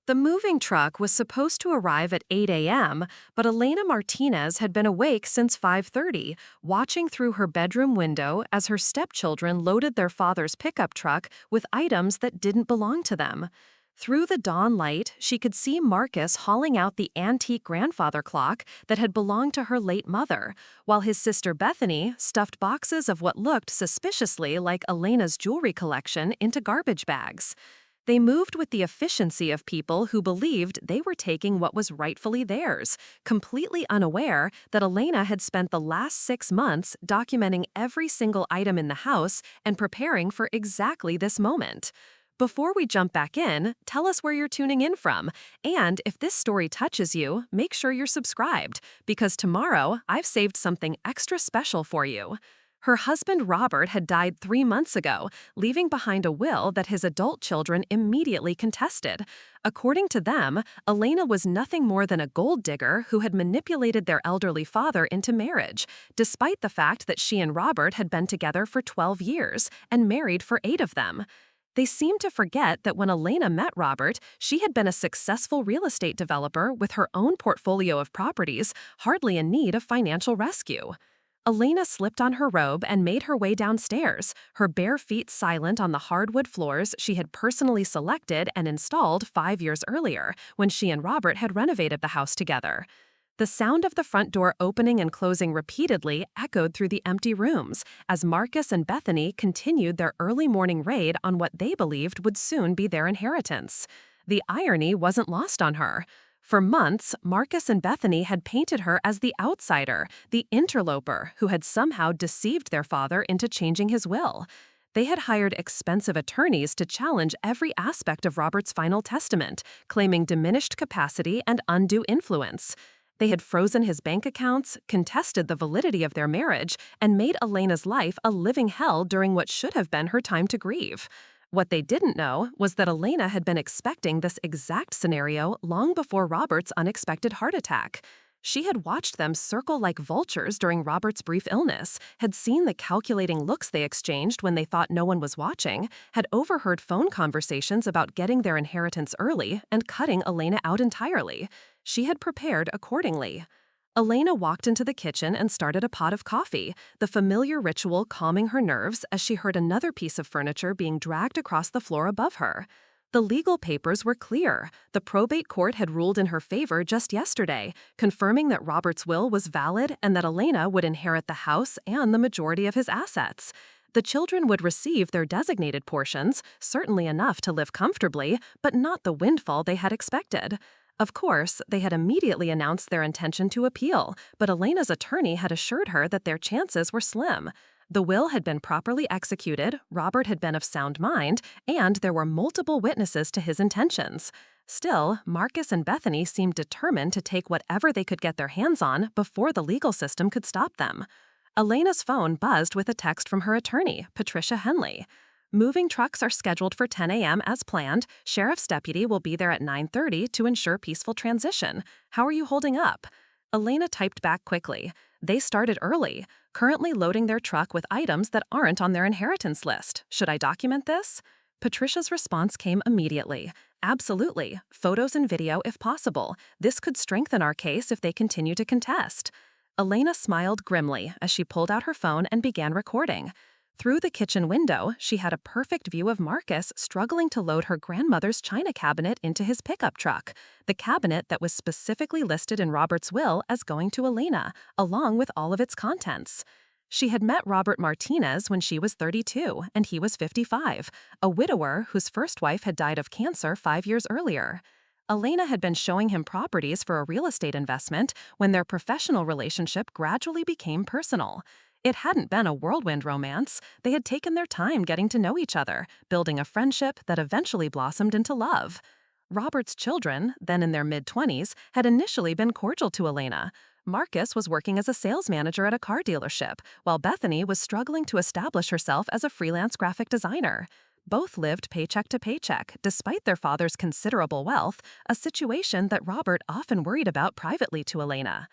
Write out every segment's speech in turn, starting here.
The moving truck was supposed to arrive at 8 a.m., but Elena Martinez had been awake since 5:30, watching through her bedroom window as her stepchildren loaded their father's pickup truck with items that didn't belong to them. Through the dawn light, she could see Marcus hauling out the antique grandfather clock that had belonged to her late mother, while his sister Bethany stuffed boxes of what looked suspiciously like Elena's jewelry collection into garbage bags. They moved with the efficiency of people who believed they were taking what was rightfully theirs, completely unaware that Elena had spent the last 6 months documenting every single item in the house and preparing for exactly this moment. Before we jump back in, tell us where you're tuning in from. And if this story touches you, make sure you're subscribed, because tomorrow I've saved something extra special for you. Her husband Robert had died 3 months ago, leaving behind a will that his adult children immediately contested. According to them, Elena was nothing more than a gold digger who had manipulated their elderly father into marriage, despite the fact that she and Robert had been together for 12 years and married for 8 of them. They seemed to forget that when Elena met Robert, she had been a successful real estate developer with her own portfolio of properties, hardly in need of financial rescue. Elena slipped on her robe and made her way downstairs, her bare feet silent on the hardwood floors she had personally selected and installed 5 years earlier, when she and Robert had renovated the house together. The sound of the front door opening and closing repeatedly echoed through the empty rooms as Marcus and Bethany continued their early morning raid on what they believed would soon be their inheritance. The irony wasn't lost on her. For months, Marcus and Bethany had painted her as the outsider, the interloper who had somehow deceived their father into changing his will. They had hired expensive attorneys to challenge every aspect of Robert's final testament, claiming diminished capacity and undue influence. They had frozen his bank accounts, contested the validity of their marriage, and made Elena's life a living hell during what should have been her time to grieve. What they didn't know was that Elena had been expecting this exact scenario long before Robert's unexpected heart attack. She had watched them circle like vultures during Robert's brief illness, had seen the calculating looks they exchanged when they thought no one was watching, had overheard phone conversations about getting their inheritance early and cutting Elena out entirely. She had prepared accordingly. Elena walked into the kitchen and started a pot of coffee, the familiar ritual calming her nerves as she heard another piece of furniture being dragged across the floor above her. The legal papers were clear. The probate court had ruled in her favor just yesterday, confirming that Robert's will was valid and that Elena would inherit the house and the majority of his assets. The children would receive their designated portions, certainly enough to live comfortably, but not the windfall they had expected. Of course, they had immediately announced their intention to appeal, but Elena's attorney had assured her that their chances were slim. The will had been properly executed, Robert had been of sound mind, and there were multiple witnesses to his intentions. Still, Marcus and Bethany seemed determined to take whatever they could get their hands on before the legal system could stop them. Elena's phone buzzed with a text from her attorney, Patricia Henley. Moving trucks are scheduled for 10 a.m. as planned. Sheriff's deputy will be there at 9:30 to ensure peaceful transition. How are you holding up? Elena typed back quickly. They started early, currently loading their truck with items that aren't on their inheritance list. Should I document this? Patricia's response came immediately. Absolutely. Photos and video if possible. This could strengthen our case if they continue to contest. Elena smiled grimly as she pulled out her phone and began recording. Through the kitchen window, she had a perfect view of Marcus struggling to load her grandmother's china cabinet into his pickup truck, the cabinet that was specifically listed in Robert's will as going to Elena, along with all of its contents. She had met Robert Martinez when she was 32 and he was 55, a widower whose first wife had died of cancer 5 years earlier. Elena had been showing him properties for a real estate investment when their professional relationship gradually became personal. It hadn't been a whirlwind romance. They had taken their time getting to know each other, building a friendship that eventually blossomed into love. Robert's children, then in their mid-20s, had initially been cordial to Elena. Marcus was working as a sales manager at a car dealership, while Bethany was struggling to establish herself as a freelance graphic designer. Both lived paycheck to paycheck, despite their father's considerable wealth, a situation that Robert often worried about privately to Elena.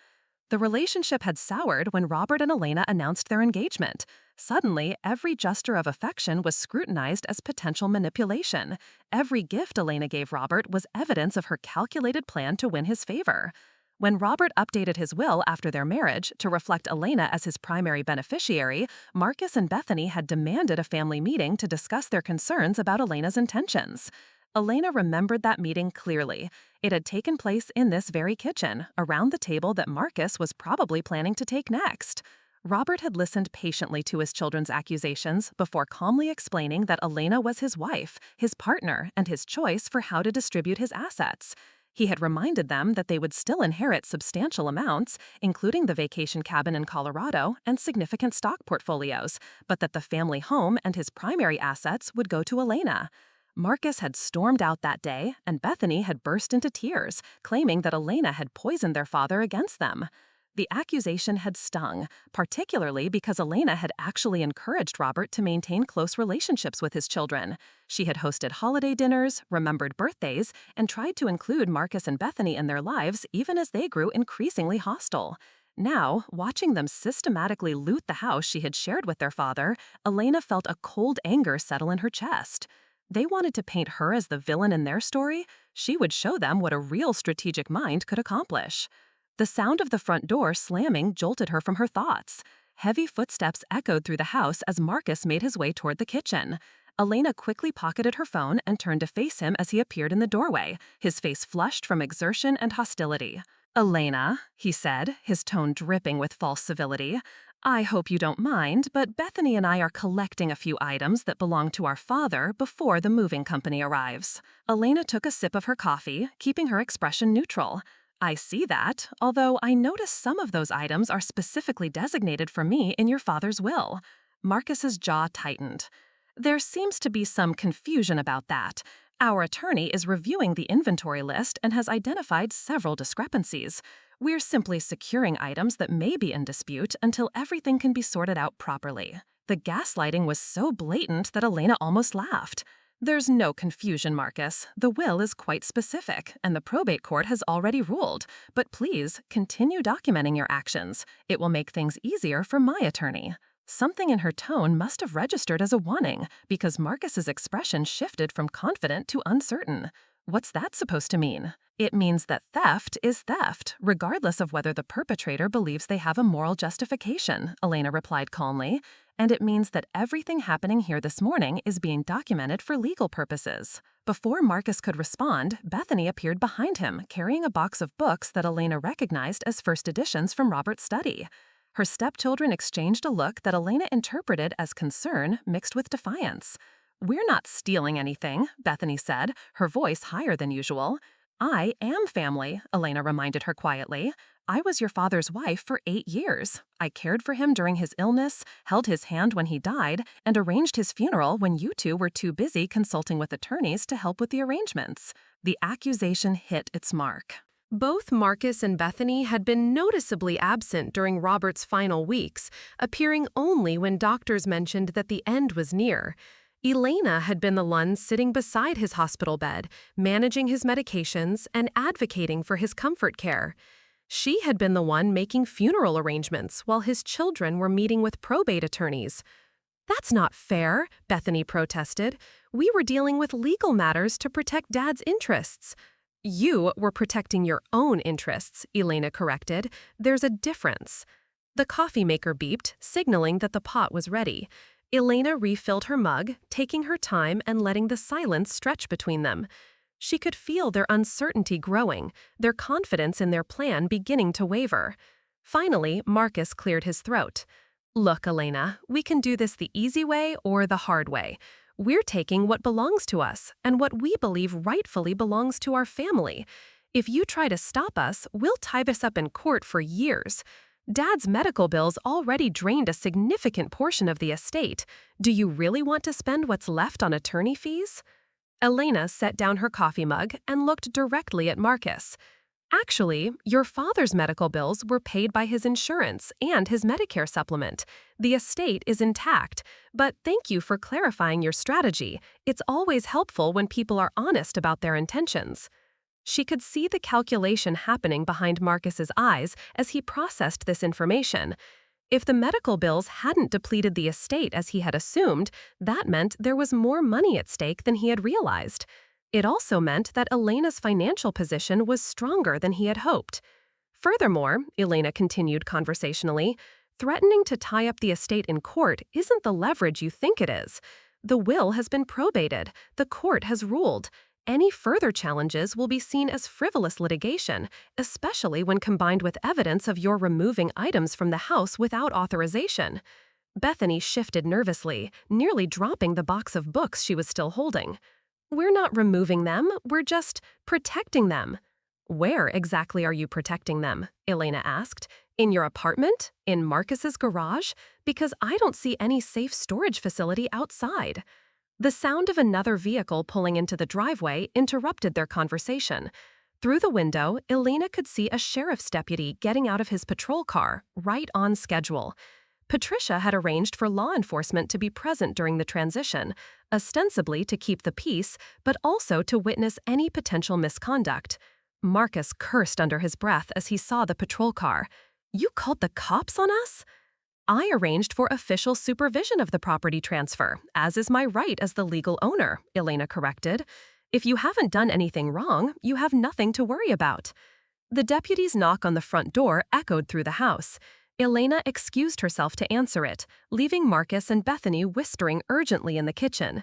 The relationship had soured when Robert and Elena announced their engagement. Suddenly, every gesture of affection was scrutinized as potential manipulation. Every gift Elena gave Robert was evidence of her calculated plan to win his favor. When Robert updated his will after their marriage to reflect Elena as his primary beneficiary, Marcus and Bethany had demanded a family meeting to discuss their concerns about Elena's intentions. Elena remembered that meeting clearly. It had taken place in this very kitchen, around the table that Marcus was probably planning to take next. Robert had listened patiently to his children's accusations before calmly explaining that Elena was his wife, his partner, and his choice for how to distribute his assets. He had reminded them that they would still inherit substantial amounts, including the vacation cabin in Colorado and significant stock portfolios, but that the family home and his primary assets would go to Elena. Marcus had stormed out that day, and Bethany had burst into tears, claiming that Elena had poisoned their father against them. The accusation had stung, particularly because Elena had actually encouraged Robert to maintain close relationships with his children. She had hosted holiday dinners, remembered birthdays, and tried to include Marcus and Bethany in their lives even as they grew increasingly hostile. Now, watching them systematically loot the house she had shared with their father, Elena felt a cold anger settle in her chest. They wanted to paint her as the villain in their story. She would show them what a real strategic mind could accomplish. The sound of the front door slamming jolted her from her thoughts. Heavy footsteps echoed through the house as Marcus made his way toward the kitchen. Elena quickly pocketed her phone and turned to face him as he appeared in the doorway, his face flushed from exertion and hostility. "Elena," he said, his tone dripping with false civility, "I hope you don't mind, but Bethany and I are collecting a few items that belong to our father before the moving company arrives." Elena took a sip of her coffee, keeping her expression neutral. "I see that, although I notice some of those items are specifically designated for me in your father's will." Marcus's jaw tightened. "There seems to be some confusion about that. Our attorney is reviewing the inventory list and has identified several discrepancies. We're simply securing items that may be in dispute until everything can be sorted out properly." The gaslighting was so blatant that Elena almost laughed. "There's no confusion, Marcus. The will is quite specific, and the probate court has already ruled. But please, continue documenting your actions. It will make things easier for my attorney." Something in her tone must have registered as a warning, because Marcus's expression shifted from confident to uncertain. What's that supposed to mean? "It means that theft is theft, regardless of whether the perpetrator believes they have a moral justification," Elena replied calmly. "And it means that everything happening here this morning is being documented for legal purposes." Before Marcus could respond, Bethany appeared behind him, carrying a box of books that Elena recognized as first editions from Robert's study. Her stepchildren exchanged a look that Elena interpreted as concern mixed with defiance. "We're not stealing anything," Bethany said, her voice higher than usual. "I am family," Elena reminded her quietly. "I was your father's wife for 8 years. I cared for him during his illness, held his hand when he died, and arranged his funeral when you two were too busy consulting with attorneys to help with the arrangements." The accusation hit its mark. Both Marcus and Bethany had been noticeably absent during Robert's final weeks, appearing only when doctors mentioned that the end was near. Elena had been the one sitting beside his hospital bed, managing his medications and advocating for his comfort care. She had been the one making funeral arrangements while his children were meeting with probate attorneys. "That's not fair," Bethany protested. "We were dealing with legal matters to protect Dad's interests." "You were protecting your own interests," Elena corrected. "There's a difference." The coffee maker beeped, signaling that the pot was ready. Elena refilled her mug, taking her time and letting the silence stretch between them. She could feel their uncertainty growing, their confidence in their plan beginning to waver. Finally, Marcus cleared his throat. "Look, Elena, we can do this the easy way or the hard way. We're taking what belongs to us and what we believe rightfully belongs to our family. If you try to stop us, we'll tie this up in court for years. Dad's medical bills already drained a significant portion of the estate. Do you really want to spend what's left on attorney fees?" Elena set down her coffee mug and looked directly at Marcus. "Actually, your father's medical bills were paid by his insurance and his Medicare supplement. The estate is intact, but thank you for clarifying your strategy. It's always helpful when people are honest about their intentions." She could see the calculation happening behind Marcus's eyes as he processed this information. If the medical bills hadn't depleted the estate as he had assumed, that meant there was more money at stake than he had realized. It also meant that Elena's financial position was stronger than he had hoped. Furthermore, Elena continued conversationally, threatening to tie up the estate in court isn't the leverage you think it is. The will has been probated. The court has ruled. Any further challenges will be seen as frivolous litigation, especially when combined with evidence of your removing items from the house without authorization. Bethany shifted nervously, nearly dropping the box of books she was still holding. We're not removing them, we're just protecting them. Where exactly are you protecting them? Elena asked. In your apartment? In Marcus's garage? Because I don't see any safe storage facility outside. The sound of another vehicle pulling into the driveway interrupted their conversation. Through the window, Elena could see a sheriff's deputy getting out of his patrol car, right on schedule. Patricia had arranged for law enforcement to be present during the transition, ostensibly to keep the peace, but also to witness any potential misconduct. Marcus cursed under his breath as he saw the patrol car. "You called the cops on us?" "I arranged for official supervision of the property transfer, as is my right as the legal owner," Elena corrected. "If you haven't done anything wrong, you have nothing to worry about." The deputy's knock on the front door echoed through the house. Elena excused herself to answer it, leaving Marcus and Bethany whispering urgently in the kitchen.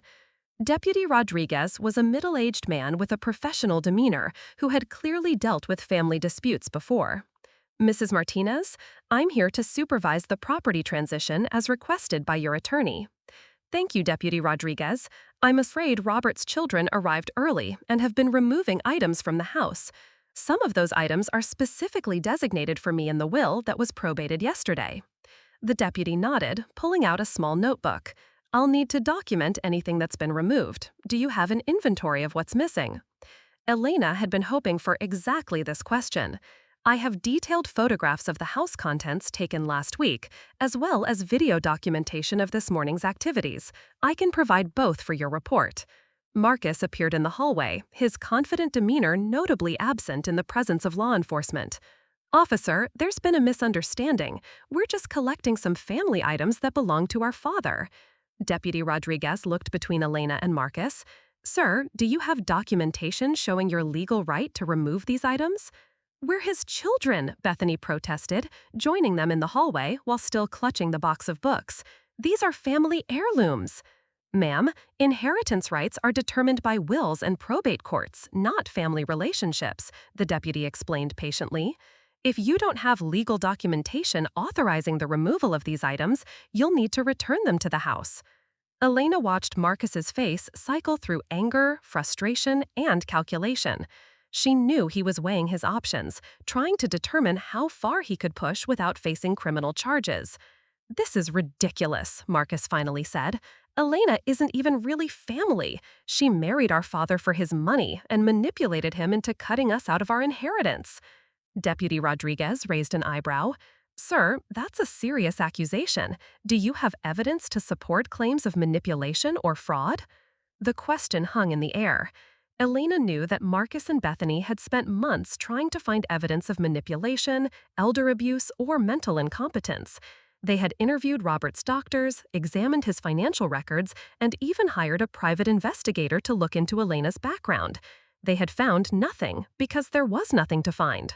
Deputy Rodriguez was a middle-aged man with a professional demeanor who had clearly dealt with family disputes before. "Mrs. Martinez, I'm here to supervise the property transition as requested by your attorney." "Thank you, Deputy Rodriguez. I'm afraid Robert's children arrived early and have been removing items from the house. Some of those items are specifically designated for me in the will that was probated yesterday." The deputy nodded, pulling out a small notebook. "I'll need to document anything that's been removed. Do you have an inventory of what's missing?" Elena had been hoping for exactly this question. "I have detailed photographs of the house contents taken last week, as well as video documentation of this morning's activities. I can provide both for your report." Marcus appeared in the hallway, his confident demeanor notably absent in the presence of law enforcement. "Officer, there's been a misunderstanding. We're just collecting some family items that belong to our father." Deputy Rodriguez looked between Elena and Marcus. "Sir, do you have documentation showing your legal right to remove these items?" "We're his children," Bethany protested, joining them in the hallway while still clutching the box of books. "These are family heirlooms." "Ma'am, inheritance rights are determined by wills and probate courts, not family relationships," the deputy explained patiently. "If you don't have legal documentation authorizing the removal of these items, you'll need to return them to the house." Elena watched Marcus's face cycle through anger, frustration, and calculation. She knew he was weighing his options, trying to determine how far he could push without facing criminal charges. "This is ridiculous," Marcus finally said. "Elena isn't even really family. She married our father for his money and manipulated him into cutting us out of our inheritance." Deputy Rodriguez raised an eyebrow. "Sir, that's a serious accusation. Do you have evidence to support claims of manipulation or fraud?" The question hung in the air. Elena knew that Marcus and Bethany had spent months trying to find evidence of manipulation, elder abuse, or mental incompetence. They had interviewed Robert's doctors, examined his financial records, and even hired a private investigator to look into Elena's background. They had found nothing because there was nothing to find.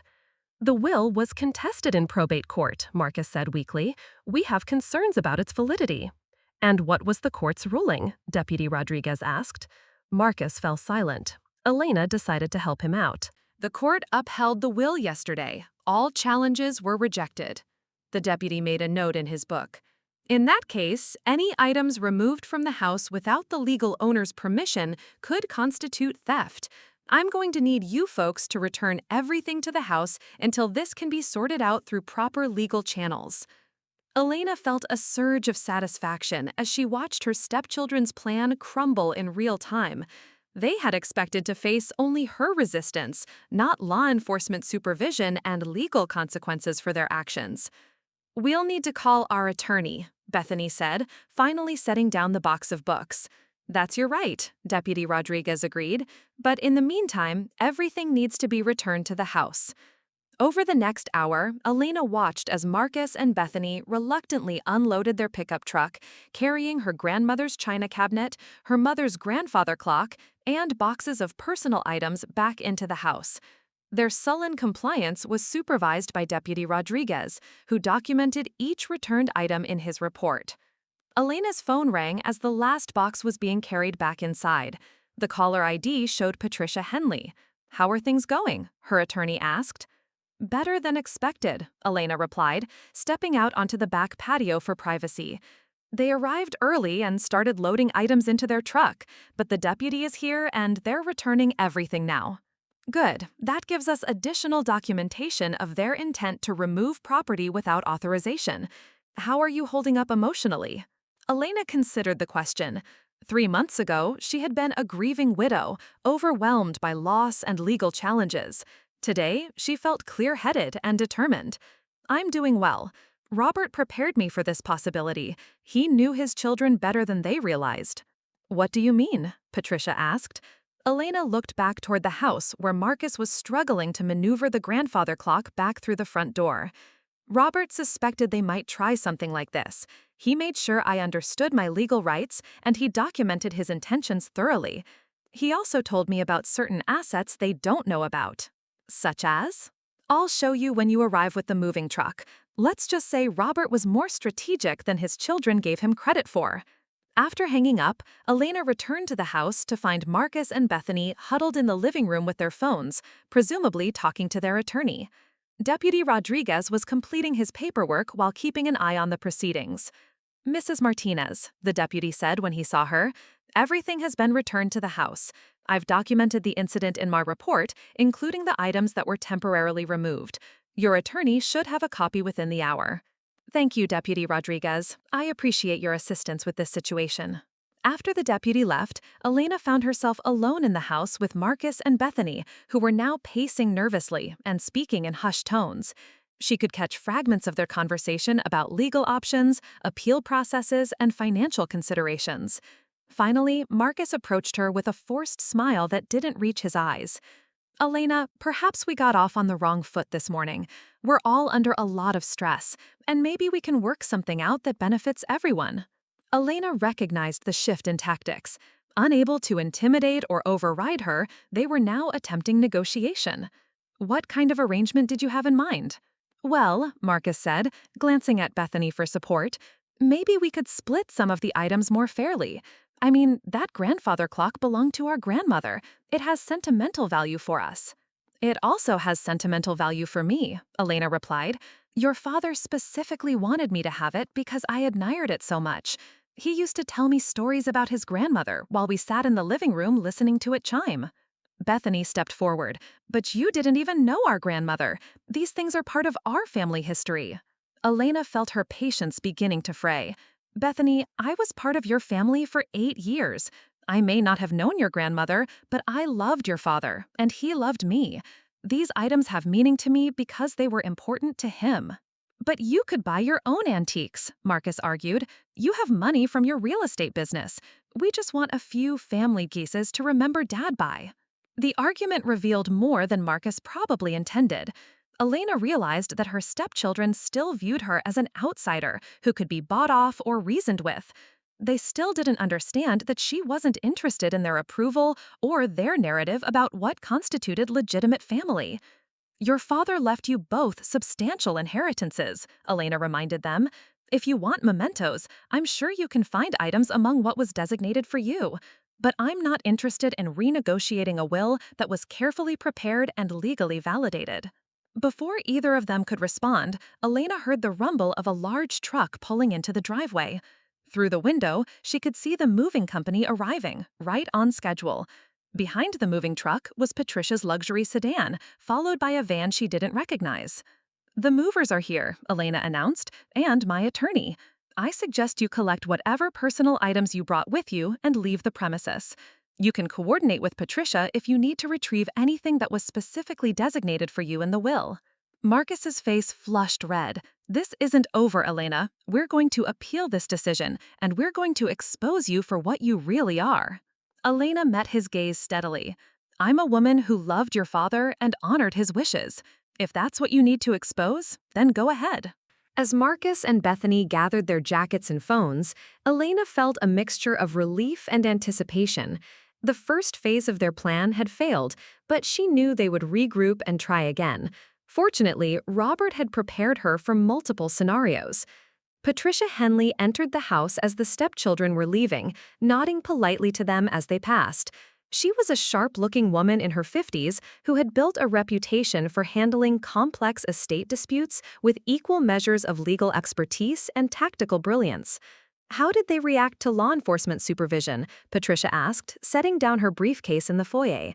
"The will was contested in probate court," Marcus said weakly. "We have concerns about its validity." "And what was the court's ruling?" Deputy Rodriguez asked. Marcus fell silent. Elena decided to help him out. "The court upheld the will yesterday. All challenges were rejected." The deputy made a note in his book. "In that case, any items removed from the house without the legal owner's permission could constitute theft. I'm going to need you folks to return everything to the house until this can be sorted out through proper legal channels." Elena felt a surge of satisfaction as she watched her stepchildren's plan crumble in real time. They had expected to face only her resistance, not law enforcement supervision and legal consequences for their actions. "We'll need to call our attorney," Bethany said, finally setting down the box of books. That's your right, Deputy Rodriguez agreed. But in the meantime, everything needs to be returned to the house. Over the next hour, Elena watched as Marcus and Bethany reluctantly unloaded their pickup truck, carrying her grandmother's china cabinet, her mother's grandfather clock, and boxes of personal items back into the house. Their sullen compliance was supervised by Deputy Rodriguez, who documented each returned item in his report. Elena's phone rang as the last box was being carried back inside. The caller ID showed Patricia Henley. "How are things going?" her attorney asked. "Better than expected," Elena replied, stepping out onto the back patio for privacy. "They arrived early and started loading items into their truck, but the deputy is here and they're returning everything now." "Good. That gives us additional documentation of their intent to remove property without authorization. How are you holding up emotionally?" Elena considered the question. 3 months ago, she had been a grieving widow, overwhelmed by loss and legal challenges. Today, she felt clear-headed and determined. "I'm doing well. Robert prepared me for this possibility. He knew his children better than they realized." "What do you mean?" Patricia asked. Elena looked back toward the house where Marcus was struggling to maneuver the grandfather clock back through the front door. "Robert suspected they might try something like this. He made sure I understood my legal rights, and he documented his intentions thoroughly. He also told me about certain assets they don't know about." "Such as?" "I'll show you when you arrive with the moving truck. Let's just say Robert was more strategic than his children gave him credit for." After hanging up, Elena returned to the house to find Marcus and Bethany huddled in the living room with their phones, presumably talking to their attorney. Deputy Rodriguez was completing his paperwork while keeping an eye on the proceedings. "Mrs. Martinez," the deputy said when he saw her, "everything has been returned to the house. I've documented the incident in my report, including the items that were temporarily removed. Your attorney should have a copy within the hour." "Thank you, Deputy Rodriguez. I appreciate your assistance with this situation." After the deputy left, Elena found herself alone in the house with Marcus and Bethany, who were now pacing nervously and speaking in hushed tones. She could catch fragments of their conversation about legal options, appeal processes, and financial considerations. Finally, Marcus approached her with a forced smile that didn't reach his eyes. "Elena, perhaps we got off on the wrong foot this morning. We're all under a lot of stress, and maybe we can work something out that benefits everyone." Elena recognized the shift in tactics. Unable to intimidate or override her, they were now attempting negotiation. "What kind of arrangement did you have in mind?" "Well," Marcus said, glancing at Bethany for support, "maybe we could split some of the items more fairly. I mean, that grandfather clock belonged to our grandmother. It has sentimental value for us." "It also has sentimental value for me," Elena replied. "Your father specifically wanted me to have it because I admired it so much. He used to tell me stories about his grandmother while we sat in the living room listening to it chime." Bethany stepped forward. "But you didn't even know our grandmother. These things are part of our family history." Elena felt her patience beginning to fray. "Bethany, I was part of your family for 8 years. I may not have known your grandmother, but I loved your father, and he loved me. These items have meaning to me because they were important to him." "But you could buy your own antiques," Marcus argued. "You have money from your real estate business. We just want a few family pieces to remember Dad by." The argument revealed more than Marcus probably intended. Elena realized that her stepchildren still viewed her as an outsider who could be bought off or reasoned with. They still didn't understand that she wasn't interested in their approval or their narrative about what constituted legitimate family. "Your father left you both substantial inheritances," Elena reminded them. "If you want mementos, I'm sure you can find items among what was designated for you. But I'm not interested in renegotiating a will that was carefully prepared and legally validated." Before either of them could respond, Elena heard the rumble of a large truck pulling into the driveway. Through the window, she could see the moving company arriving, right on schedule. Behind the moving truck was Patricia's luxury sedan, followed by a van she didn't recognize. "The movers are here," Elena announced, "and my attorney. I suggest you collect whatever personal items you brought with you and leave the premises. You can coordinate with Patricia if you need to retrieve anything that was specifically designated for you in the will." Marcus's face flushed red. "This isn't over, Elena. We're going to appeal this decision, and we're going to expose you for what you really are." Elena met his gaze steadily. "I'm a woman who loved your father and honored his wishes. If that's what you need to expose, then go ahead." As Marcus and Bethany gathered their jackets and phones, Elena felt a mixture of relief and anticipation. The first phase of their plan had failed, but she knew they would regroup and try again. Fortunately, Robert had prepared her for multiple scenarios. Patricia Henley entered the house as the stepchildren were leaving, nodding politely to them as they passed. She was a sharp-looking woman in her 50s who had built a reputation for handling complex estate disputes with equal measures of legal expertise and tactical brilliance. "How did they react to law enforcement supervision?" Patricia asked, setting down her briefcase in the foyer.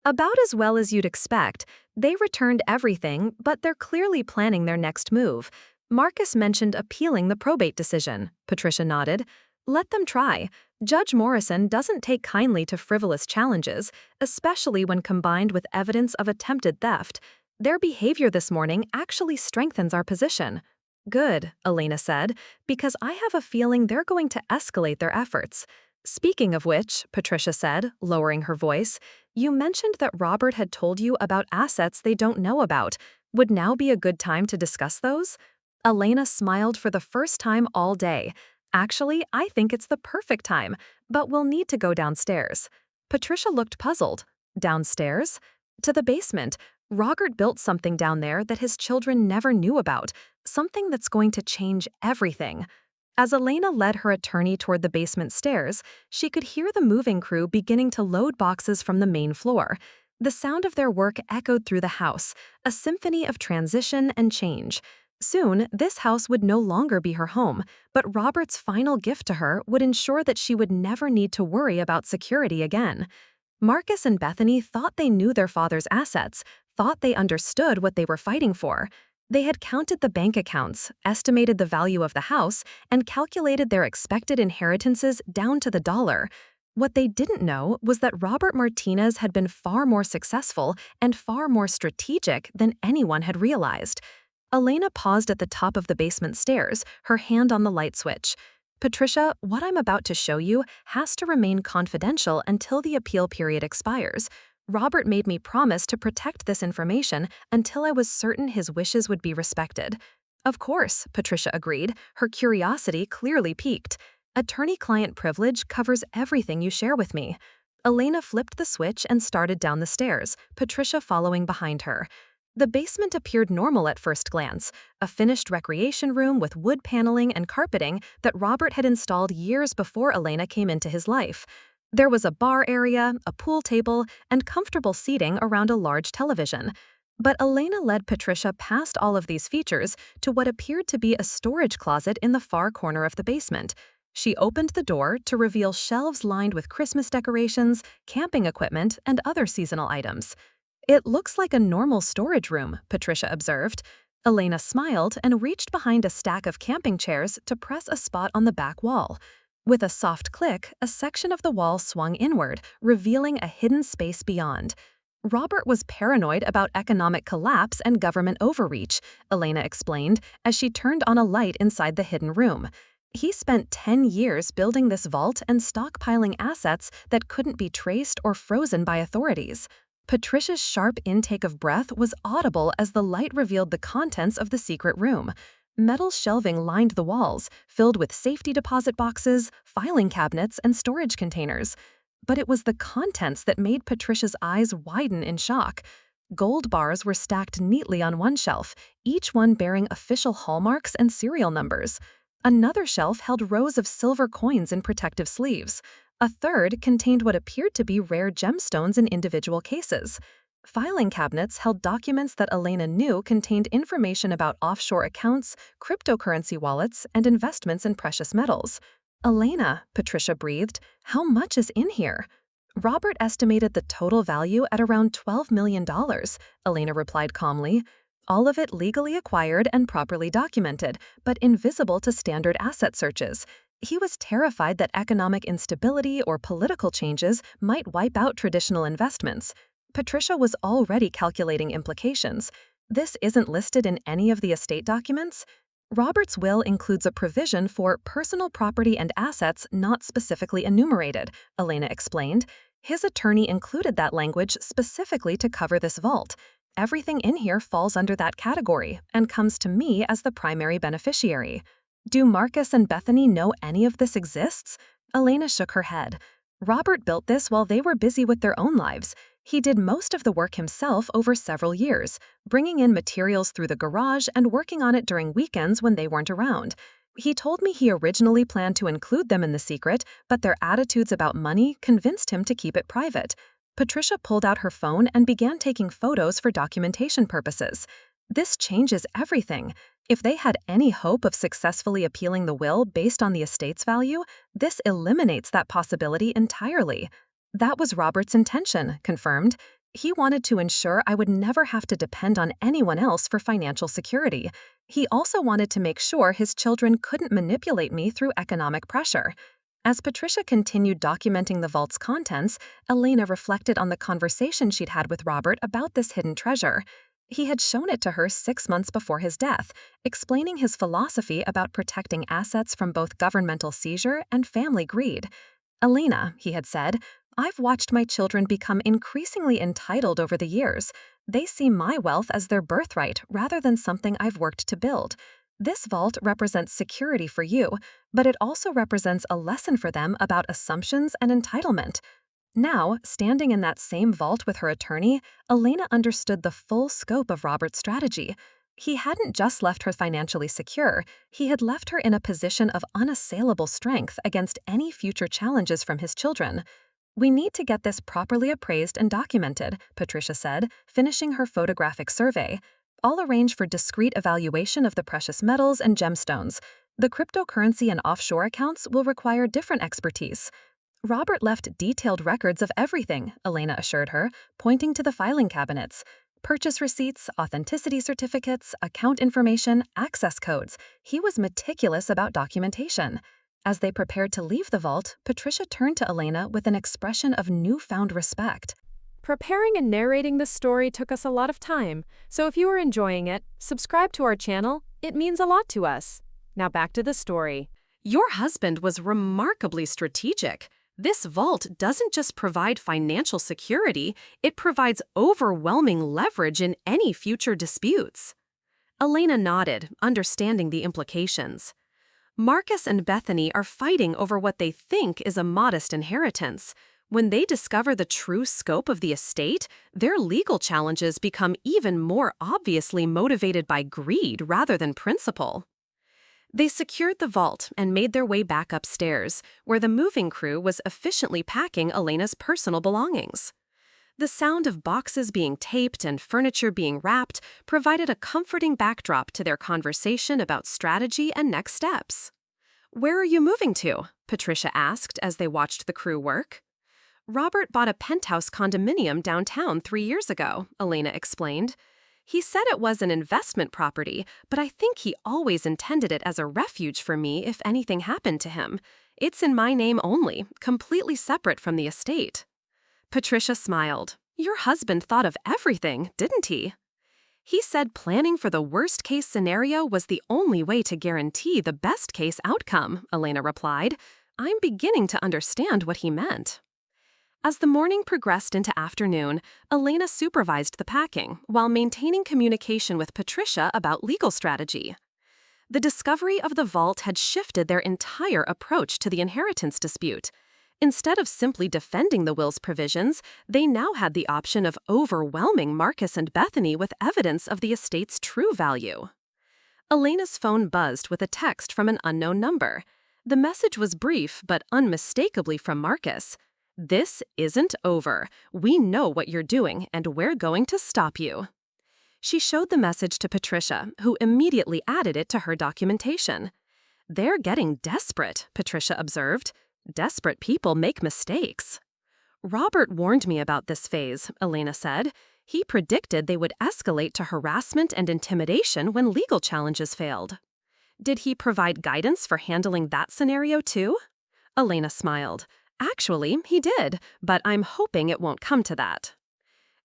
"About as well as you'd expect. They returned everything, but they're clearly planning their next move. Marcus mentioned appealing the probate decision." Patricia nodded. "Let them try. Judge Morrison doesn't take kindly to frivolous challenges, especially when combined with evidence of attempted theft. Their behavior this morning actually strengthens our position." "Good," Elena said, "because I have a feeling they're going to escalate their efforts." "Speaking of which," Patricia said, lowering her voice, "you mentioned that Robert had told you about assets they don't know about. Would now be a good time to discuss those?" Elena smiled for the first time all day. "Actually, I think it's the perfect time, but we'll need to go downstairs." Patricia looked puzzled. "Downstairs?" "To the basement. Robert built something down there that his children never knew about, something that's going to change everything." As Elena led her attorney toward the basement stairs, she could hear the moving crew beginning to load boxes from the main floor. The sound of their work echoed through the house, a symphony of transition and change. Soon, this house would no longer be her home, but Robert's final gift to her would ensure that she would never need to worry about security again. Marcus and Bethany thought they knew their father's assets, thought they understood what they were fighting for. They had counted the bank accounts, estimated the value of the house, and calculated their expected inheritances down to the dollar. What they didn't know was that Robert Martinez had been far more successful and far more strategic than anyone had realized. Elena paused at the top of the basement stairs, her hand on the light switch. "Patricia, what I'm about to show you has to remain confidential until the appeal period expires. Robert made me promise to protect this information until I was certain his wishes would be respected." "Of course," Patricia agreed, her curiosity clearly piqued. "Attorney-client privilege covers everything you share with me." Elena flipped the switch and started down the stairs, Patricia following behind her. The basement appeared normal at first glance, a finished recreation room with wood paneling and carpeting that Robert had installed years before Elena came into his life. There was a bar area, a pool table, and comfortable seating around a large television. But Elena led Patricia past all of these features to what appeared to be a storage closet in the far corner of the basement. She opened the door to reveal shelves lined with Christmas decorations, camping equipment, and other seasonal items. "It looks like a normal storage room," Patricia observed. Elena smiled and reached behind a stack of camping chairs to press a spot on the back wall. With a soft click, a section of the wall swung inward, revealing a hidden space beyond. "Robert was paranoid about economic collapse and government overreach," Elena explained as she turned on a light inside the hidden room. "He spent 10 years building this vault and stockpiling assets that couldn't be traced or frozen by authorities." Patricia's sharp intake of breath was audible as the light revealed the contents of the secret room. Metal shelving lined the walls, filled with safety deposit boxes, filing cabinets, and storage containers. But it was the contents that made Patricia's eyes widen in shock. Gold bars were stacked neatly on one shelf, each one bearing official hallmarks and serial numbers. Another shelf held rows of silver coins in protective sleeves. A third contained what appeared to be rare gemstones in individual cases. Filing cabinets held documents that Elena knew contained information about offshore accounts, cryptocurrency wallets, and investments in precious metals. "Elena," Patricia breathed, "how much is in here?" "Robert estimated the total value at around $12 million, Elena replied calmly. "All of it legally acquired and properly documented, but invisible to standard asset searches. He was terrified that economic instability or political changes might wipe out traditional investments." Patricia was already calculating implications. This isn't listed in any of the estate documents. Robert's will includes a provision for personal property and assets not specifically enumerated, Elena explained. His attorney included that language specifically to cover this vault. Everything in here falls under that category and comes to me as the primary beneficiary. Do Marcus and Bethany know any of this exists? Elena shook her head. Robert built this while they were busy with their own lives. He did most of the work himself over several years, bringing in materials through the garage and working on it during weekends when they weren't around. He told me he originally planned to include them in the secret, but their attitudes about money convinced him to keep it private. Patricia pulled out her phone and began taking photos for documentation purposes. This changes everything. If they had any hope of successfully appealing the will based on the estate's value, this eliminates that possibility entirely. That was Robert's intention, confirmed. He wanted to ensure I would never have to depend on anyone else for financial security. He also wanted to make sure his children couldn't manipulate me through economic pressure. As Patricia continued documenting the vault's contents, Elena reflected on the conversation she'd had with Robert about this hidden treasure. He had shown it to her 6 months before his death, explaining his philosophy about protecting assets from both governmental seizure and family greed. Elena, he had said, I've watched my children become increasingly entitled over the years. They see my wealth as their birthright rather than something I've worked to build. This vault represents security for you, but it also represents a lesson for them about assumptions and entitlement. Now, standing in that same vault with her attorney, Elena understood the full scope of Robert's strategy. He hadn't just left her financially secure, he had left her in a position of unassailable strength against any future challenges from his children. We need to get this properly appraised and documented, Patricia said, finishing her photographic survey. I'll arrange for discrete evaluation of the precious metals and gemstones. The cryptocurrency and offshore accounts will require different expertise. Robert left detailed records of everything, Elena assured her, pointing to the filing cabinets. Purchase receipts, authenticity certificates, account information, access codes. He was meticulous about documentation. As they prepared to leave the vault, Patricia turned to Elena with an expression of newfound respect. Preparing and narrating this story took us a lot of time, so if you are enjoying it, subscribe to our channel. It means a lot to us. Now back to the story. Your husband was remarkably strategic. This vault doesn't just provide financial security, it provides overwhelming leverage in any future disputes. Elena nodded, understanding the implications. Marcus and Bethany are fighting over what they think is a modest inheritance. When they discover the true scope of the estate, their legal challenges become even more obviously motivated by greed rather than principle. They secured the vault and made their way back upstairs, where the moving crew was efficiently packing Elena's personal belongings. The sound of boxes being taped and furniture being wrapped provided a comforting backdrop to their conversation about strategy and next steps. "Where are you moving to?" Patricia asked as they watched the crew work. "Robert bought a penthouse condominium downtown 3 years ago," Elena explained. "He said it was an investment property, but I think he always intended it as a refuge for me if anything happened to him. It's in my name only, completely separate from the estate." Patricia smiled. "Your husband thought of everything, didn't he?" "He said planning for the worst-case scenario was the only way to guarantee the best-case outcome," Elena replied. "I'm beginning to understand what he meant." As the morning progressed into afternoon, Elena supervised the packing while maintaining communication with Patricia about legal strategy. The discovery of the vault had shifted their entire approach to the inheritance dispute. Instead of simply defending the will's provisions, they now had the option of overwhelming Marcus and Bethany with evidence of the estate's true value. Elena's phone buzzed with a text from an unknown number. The message was brief but unmistakably from Marcus. "This isn't over. We know what you're doing, and we're going to stop you." She showed the message to Patricia, who immediately added it to her documentation. "They're getting desperate," Patricia observed. "Desperate people make mistakes." "Robert warned me about this phase," Elena said. "He predicted they would escalate to harassment and intimidation when legal challenges failed." "Did he provide guidance for handling that scenario too?" Elena smiled. "Actually, he did, but I'm hoping it won't come to that."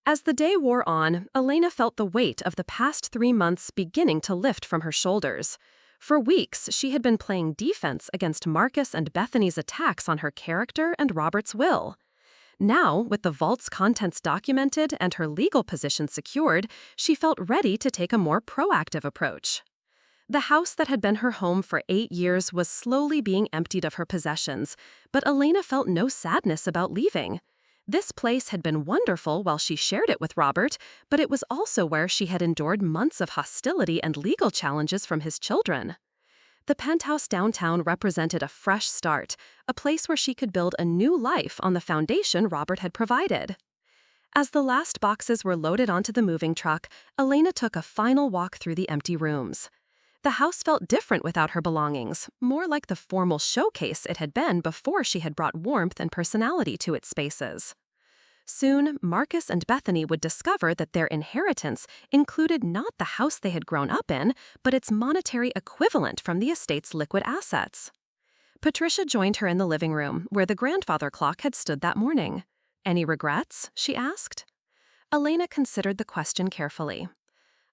As the day wore on, Elena felt the weight of the past 3 months beginning to lift from her shoulders. For weeks, she had been playing defense against Marcus and Bethany's attacks on her character and Robert's will. Now, with the vault's contents documented and her legal position secured, she felt ready to take a more proactive approach. The house that had been her home for 8 years was slowly being emptied of her possessions, but Elena felt no sadness about leaving. This place had been wonderful while she shared it with Robert, but it was also where she had endured months of hostility and legal challenges from his children. The penthouse downtown represented a fresh start, a place where she could build a new life on the foundation Robert had provided. As the last boxes were loaded onto the moving truck, Elena took a final walk through the empty rooms. The house felt different without her belongings, more like the formal showcase it had been before she had brought warmth and personality to its spaces. Soon, Marcus and Bethany would discover that their inheritance included not the house they had grown up in, but its monetary equivalent from the estate's liquid assets. Patricia joined her in the living room, where the grandfather clock had stood that morning. "Any regrets?" she asked. Elena considered the question carefully.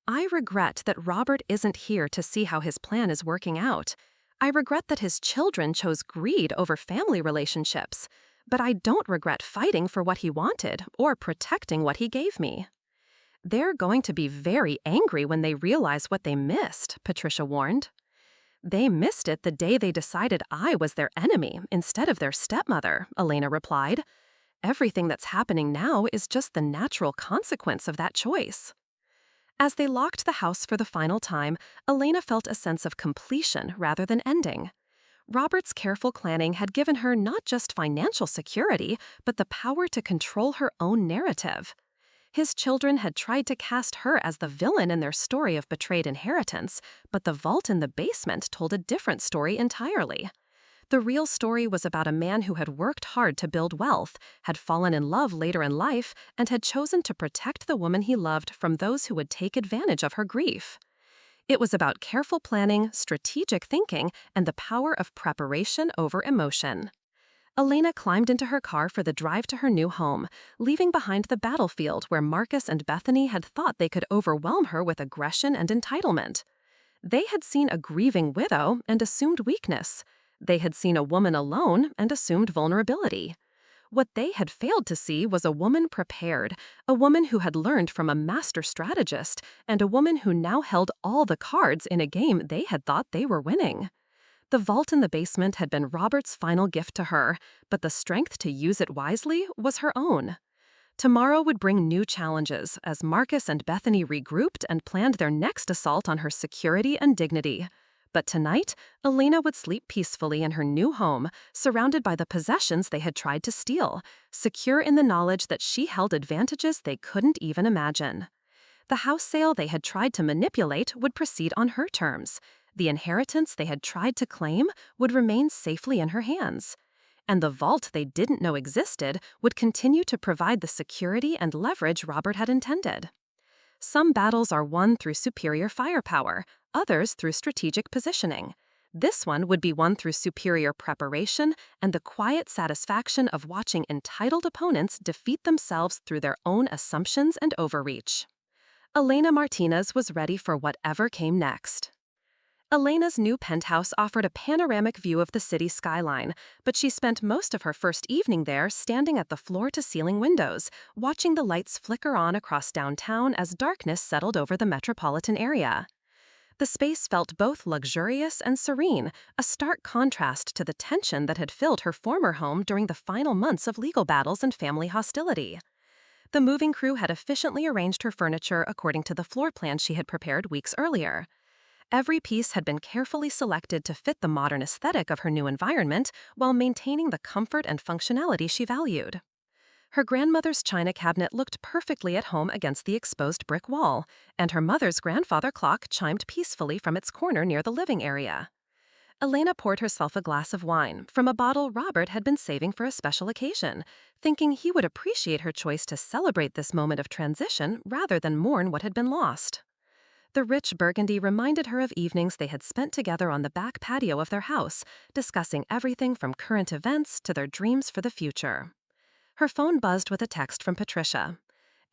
"I regret that Robert isn't here to see how his plan is working out. I regret that his children chose greed over family relationships. But I don't regret fighting for what he wanted or protecting what he gave me." "They're going to be very angry when they realize what they missed," Patricia warned. "They missed it the day they decided I was their enemy instead of their stepmother," Elena replied. "Everything that's happening now is just the natural consequence of that choice." As they locked the house for the final time, Elena felt a sense of completion rather than ending. Robert's careful planning had given her not just financial security, but the power to control her own narrative. His children had tried to cast her as the villain in their story of betrayed inheritance, but the vault in the basement told a different story entirely. The real story was about a man who had worked hard to build wealth, had fallen in love later in life, and had chosen to protect the woman he loved from those who would take advantage of her grief. It was about careful planning, strategic thinking, and the power of preparation over emotion. Elena climbed into her car for the drive to her new home, leaving behind the battlefield where Marcus and Bethany had thought they could overwhelm her with aggression and entitlement. They had seen a grieving widow and assumed weakness. They had seen a woman alone and assumed vulnerability. What they had failed to see was a woman prepared, a woman who had learned from a master strategist, and a woman who now held all the cards in a game they had thought they were winning. The vault in the basement had been Robert's final gift to her, but the strength to use it wisely was her own. Tomorrow would bring new challenges as Marcus and Bethany regrouped and planned their next assault on her security and dignity. But tonight, Elena would sleep peacefully in her new home, surrounded by the possessions they had tried to steal, secure in the knowledge that she held advantages they couldn't even imagine. The house sale they had tried to manipulate would proceed on her terms. The inheritance they had tried to claim would remain safely in her hands. And the vault they didn't know existed would continue to provide the security and leverage Robert had intended. Some battles are won through superior firepower, others through strategic positioning. This one would be won through superior preparation and the quiet satisfaction of watching entitled opponents defeat themselves through their own assumptions and overreach. Elena Martinez was ready for whatever came next. Elena's new penthouse offered a panoramic view of the city skyline, but she spent most of her first evening there standing at the floor-to-ceiling windows, watching the lights flicker on across downtown as darkness settled over the metropolitan area. The space felt both luxurious and serene, a stark contrast to the tension that had filled her former home during the final months of legal battles and family hostility. The moving crew had efficiently arranged her furniture according to the floor plan she had prepared weeks earlier. Every piece had been carefully selected to fit the modern aesthetic of her new environment while maintaining the comfort and functionality she valued. Her grandmother's china cabinet looked perfectly at home against the exposed brick wall, and her mother's grandfather clock chimed peacefully from its corner near the living area. Elena poured herself a glass of wine from a bottle Robert had been saving for a special occasion, thinking he would appreciate her choice to celebrate this moment of transition rather than mourn what had been lost. The rich burgundy reminded her of evenings they had spent together on the back patio of their house, discussing everything from current events to their dreams for the future. Her phone buzzed with a text from Patricia.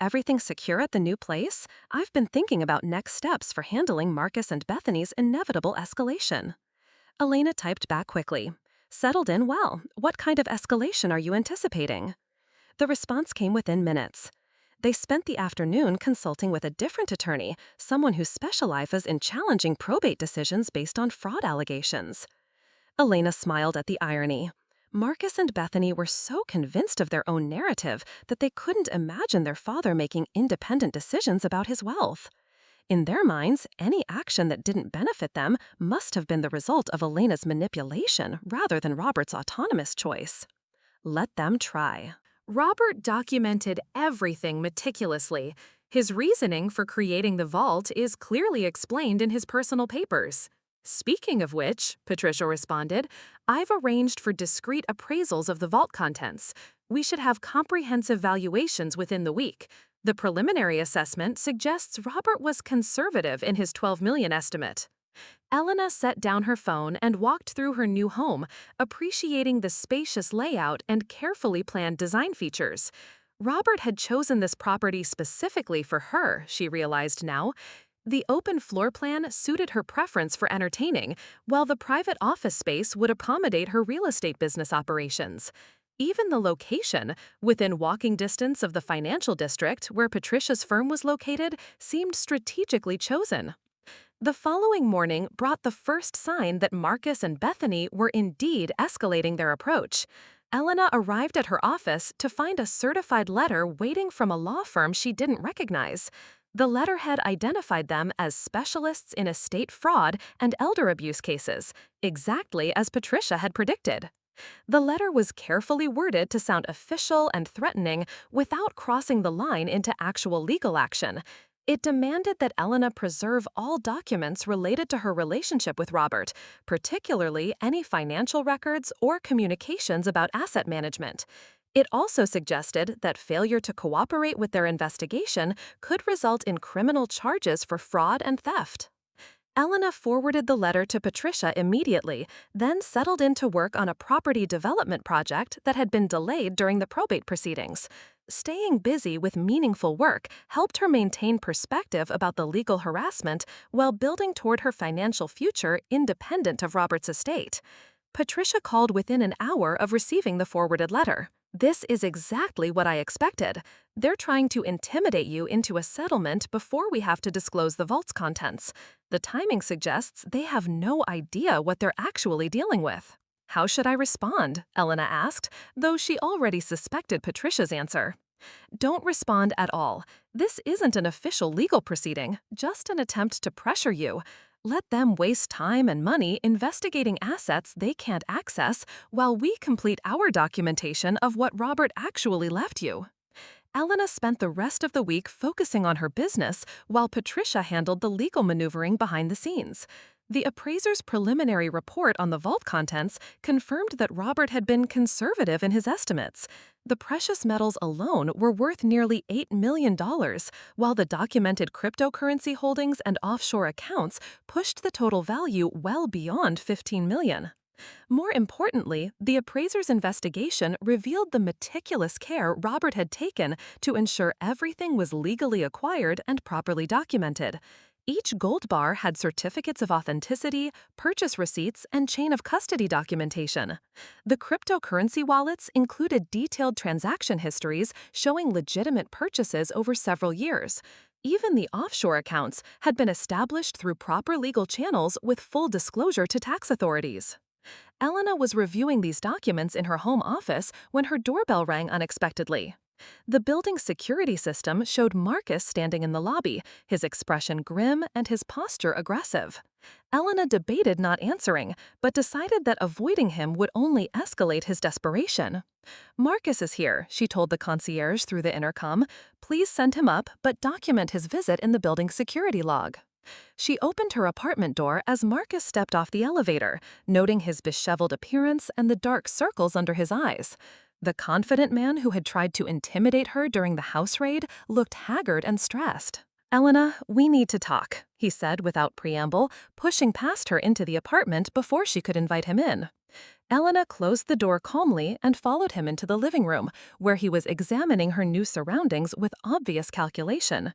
Everything secure at the new place? I've been thinking about next steps for handling Marcus and Bethany's inevitable escalation. Elena typed back quickly. Settled in well. What kind of escalation are you anticipating? The response came within minutes. They spent the afternoon consulting with a different attorney, someone who specializes in challenging probate decisions based on fraud allegations. Elena smiled at the irony. Marcus and Bethany were so convinced of their own narrative that they couldn't imagine their father making independent decisions about his wealth. In their minds, any action that didn't benefit them must have been the result of Elena's manipulation rather than Robert's autonomous choice. Let them try. Robert documented everything meticulously. His reasoning for creating the vault is clearly explained in his personal papers. Speaking of which, Patricia responded, I've arranged for discrete appraisals of the vault contents. We should have comprehensive valuations within the week. The preliminary assessment suggests Robert was conservative in his $12 million estimate. Elena set down her phone and walked through her new home, appreciating the spacious layout and carefully planned design features. Robert had chosen this property specifically for her, she realized now. The open floor plan suited her preference for entertaining, while the private office space would accommodate her real estate business operations. Even the location, within walking distance of the financial district where Patricia's firm was located, seemed strategically chosen. The following morning brought the first sign that Marcus and Bethany were indeed escalating their approach. Elena arrived at her office to find a certified letter waiting from a law firm she didn't recognize. The letterhead identified them as specialists in estate fraud and elder abuse cases, exactly as Patricia had predicted. The letter was carefully worded to sound official and threatening without crossing the line into actual legal action. It demanded that Elena preserve all documents related to her relationship with Robert, particularly any financial records or communications about asset management. It also suggested that failure to cooperate with their investigation could result in criminal charges for fraud and theft. Elena forwarded the letter to Patricia immediately, then settled into work on a property development project that had been delayed during the probate proceedings. Staying busy with meaningful work helped her maintain perspective about the legal harassment while building toward her financial future independent of Robert's estate. Patricia called within an hour of receiving the forwarded letter. This is exactly what I expected. They're trying to intimidate you into a settlement before we have to disclose the vault's contents. The timing suggests they have no idea what they're actually dealing with. How should I respond? Elena asked, though she already suspected Patricia's answer. Don't respond at all. This isn't an official legal proceeding, just an attempt to pressure you. Let them waste time and money investigating assets they can't access while we complete our documentation of what Robert actually left you. Elena spent the rest of the week focusing on her business while Patricia handled the legal maneuvering behind the scenes. The appraiser's preliminary report on the vault contents confirmed that Robert had been conservative in his estimates. The precious metals alone were worth nearly $8 million, while the documented cryptocurrency holdings and offshore accounts pushed the total value well beyond $15 million. More importantly, the appraiser's investigation revealed the meticulous care Robert had taken to ensure everything was legally acquired and properly documented. Each gold bar had certificates of authenticity, purchase receipts, and chain of custody documentation. The cryptocurrency wallets included detailed transaction histories showing legitimate purchases over several years. Even the offshore accounts had been established through proper legal channels with full disclosure to tax authorities. Elena was reviewing these documents in her home office when her doorbell rang unexpectedly. The building's security system showed Marcus standing in the lobby, his expression grim and his posture aggressive. Elena debated not answering, but decided that avoiding him would only escalate his desperation. Marcus is here, she told the concierge through the intercom. Please send him up, but document his visit in the building's security log. She opened her apartment door as Marcus stepped off the elevator, noting his disheveled appearance and the dark circles under his eyes. The confident man who had tried to intimidate her during the house raid looked haggard and stressed. Elena, we need to talk, he said without preamble, pushing past her into the apartment before she could invite him in. Elena closed the door calmly and followed him into the living room, where he was examining her new surroundings with obvious calculation.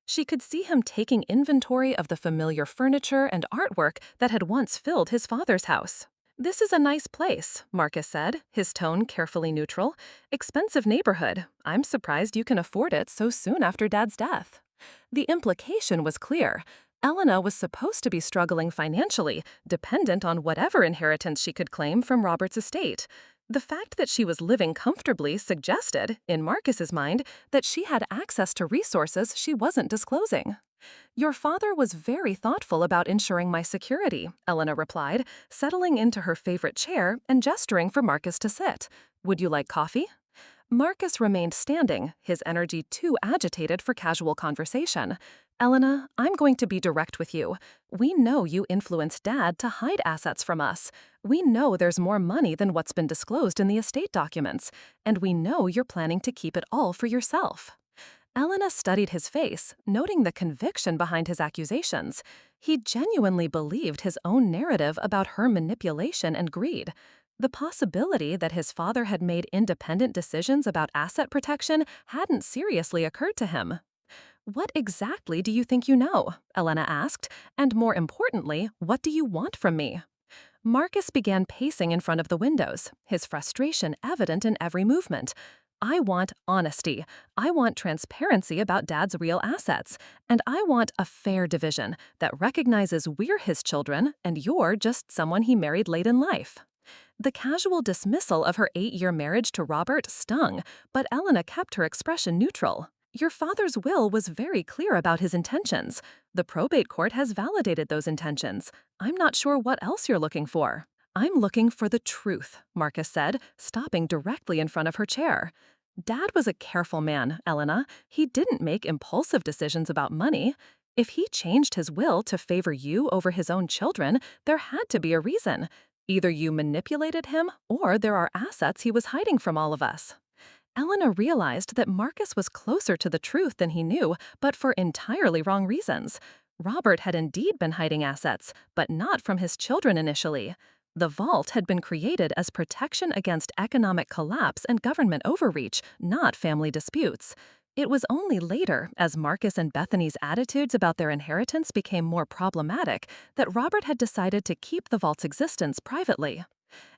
She could see him taking inventory of the familiar furniture and artwork that had once filled his father's house. "This is a nice place," Marcus said, his tone carefully neutral. "Expensive neighborhood. I'm surprised you can afford it so soon after Dad's death." The implication was clear. Elena was supposed to be struggling financially, dependent on whatever inheritance she could claim from Robert's estate. The fact that she was living comfortably suggested, in Marcus's mind, that she had access to resources she wasn't disclosing. "Your father was very thoughtful about ensuring my security," Elena replied, settling into her favorite chair and gesturing for Marcus to sit. "Would you like coffee?" Marcus remained standing, his energy too agitated for casual conversation. "Elena, I'm going to be direct with you. We know you influenced Dad to hide assets from us. We know there's more money than what's been disclosed in the estate documents, and we know you're planning to keep it all for yourself." Elena studied his face, noting the conviction behind his accusations. He genuinely believed his own narrative about her manipulation and greed. The possibility that his father had made independent decisions about asset protection hadn't seriously occurred to him. "What exactly do you think you know?" Elena asked, "and more importantly, what do you want from me?" Marcus began pacing in front of the windows, his frustration evident in every movement. "I want honesty. I want transparency about Dad's real assets. And I want a fair division that recognizes we're his children and you're just someone he married late in life." The casual dismissal of her 8-year marriage to Robert stung, but Elena kept her expression neutral. "Your father's will was very clear about his intentions. The probate court has validated those intentions. I'm not sure what else you're looking for." "I'm looking for the truth," Marcus said, stopping directly in front of her chair. "Dad was a careful man, Elena. He didn't make impulsive decisions about money. If he changed his will to favor you over his own children, there had to be a reason. Either you manipulated him, or there are assets he was hiding from all of us." Elena realized that Marcus was closer to the truth than he knew, but for entirely wrong reasons. Robert had indeed been hiding assets, but not from his children initially. The vault had been created as protection against economic collapse and government overreach, not family disputes. It was only later, as Marcus and Bethany's attitudes about their inheritance became more problematic, that Robert had decided to keep the vault's existence privately.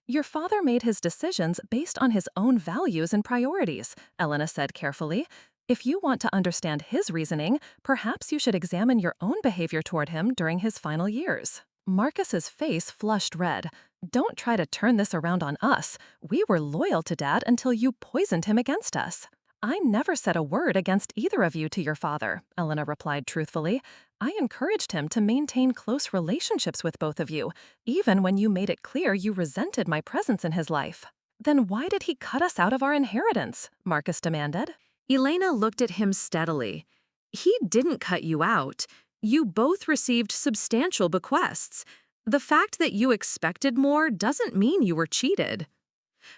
"Your father made his decisions based on his own values and priorities," Elena said carefully. "If you want to understand his reasoning, perhaps you should examine your own behavior toward him during his final years." Marcus's face flushed red. "Don't try to turn this around on us. We were loyal to Dad until you poisoned him against us." "I never said a word against either of you to your father," Elena replied truthfully. "I encouraged him to maintain close relationships with both of you, even when you made it clear you resented my presence in his life." "Then why did he cut us out of our inheritance?" Marcus demanded. Elena looked at him steadily. "He didn't cut you out. You both received substantial bequests. The fact that you expected more doesn't mean you were cheated."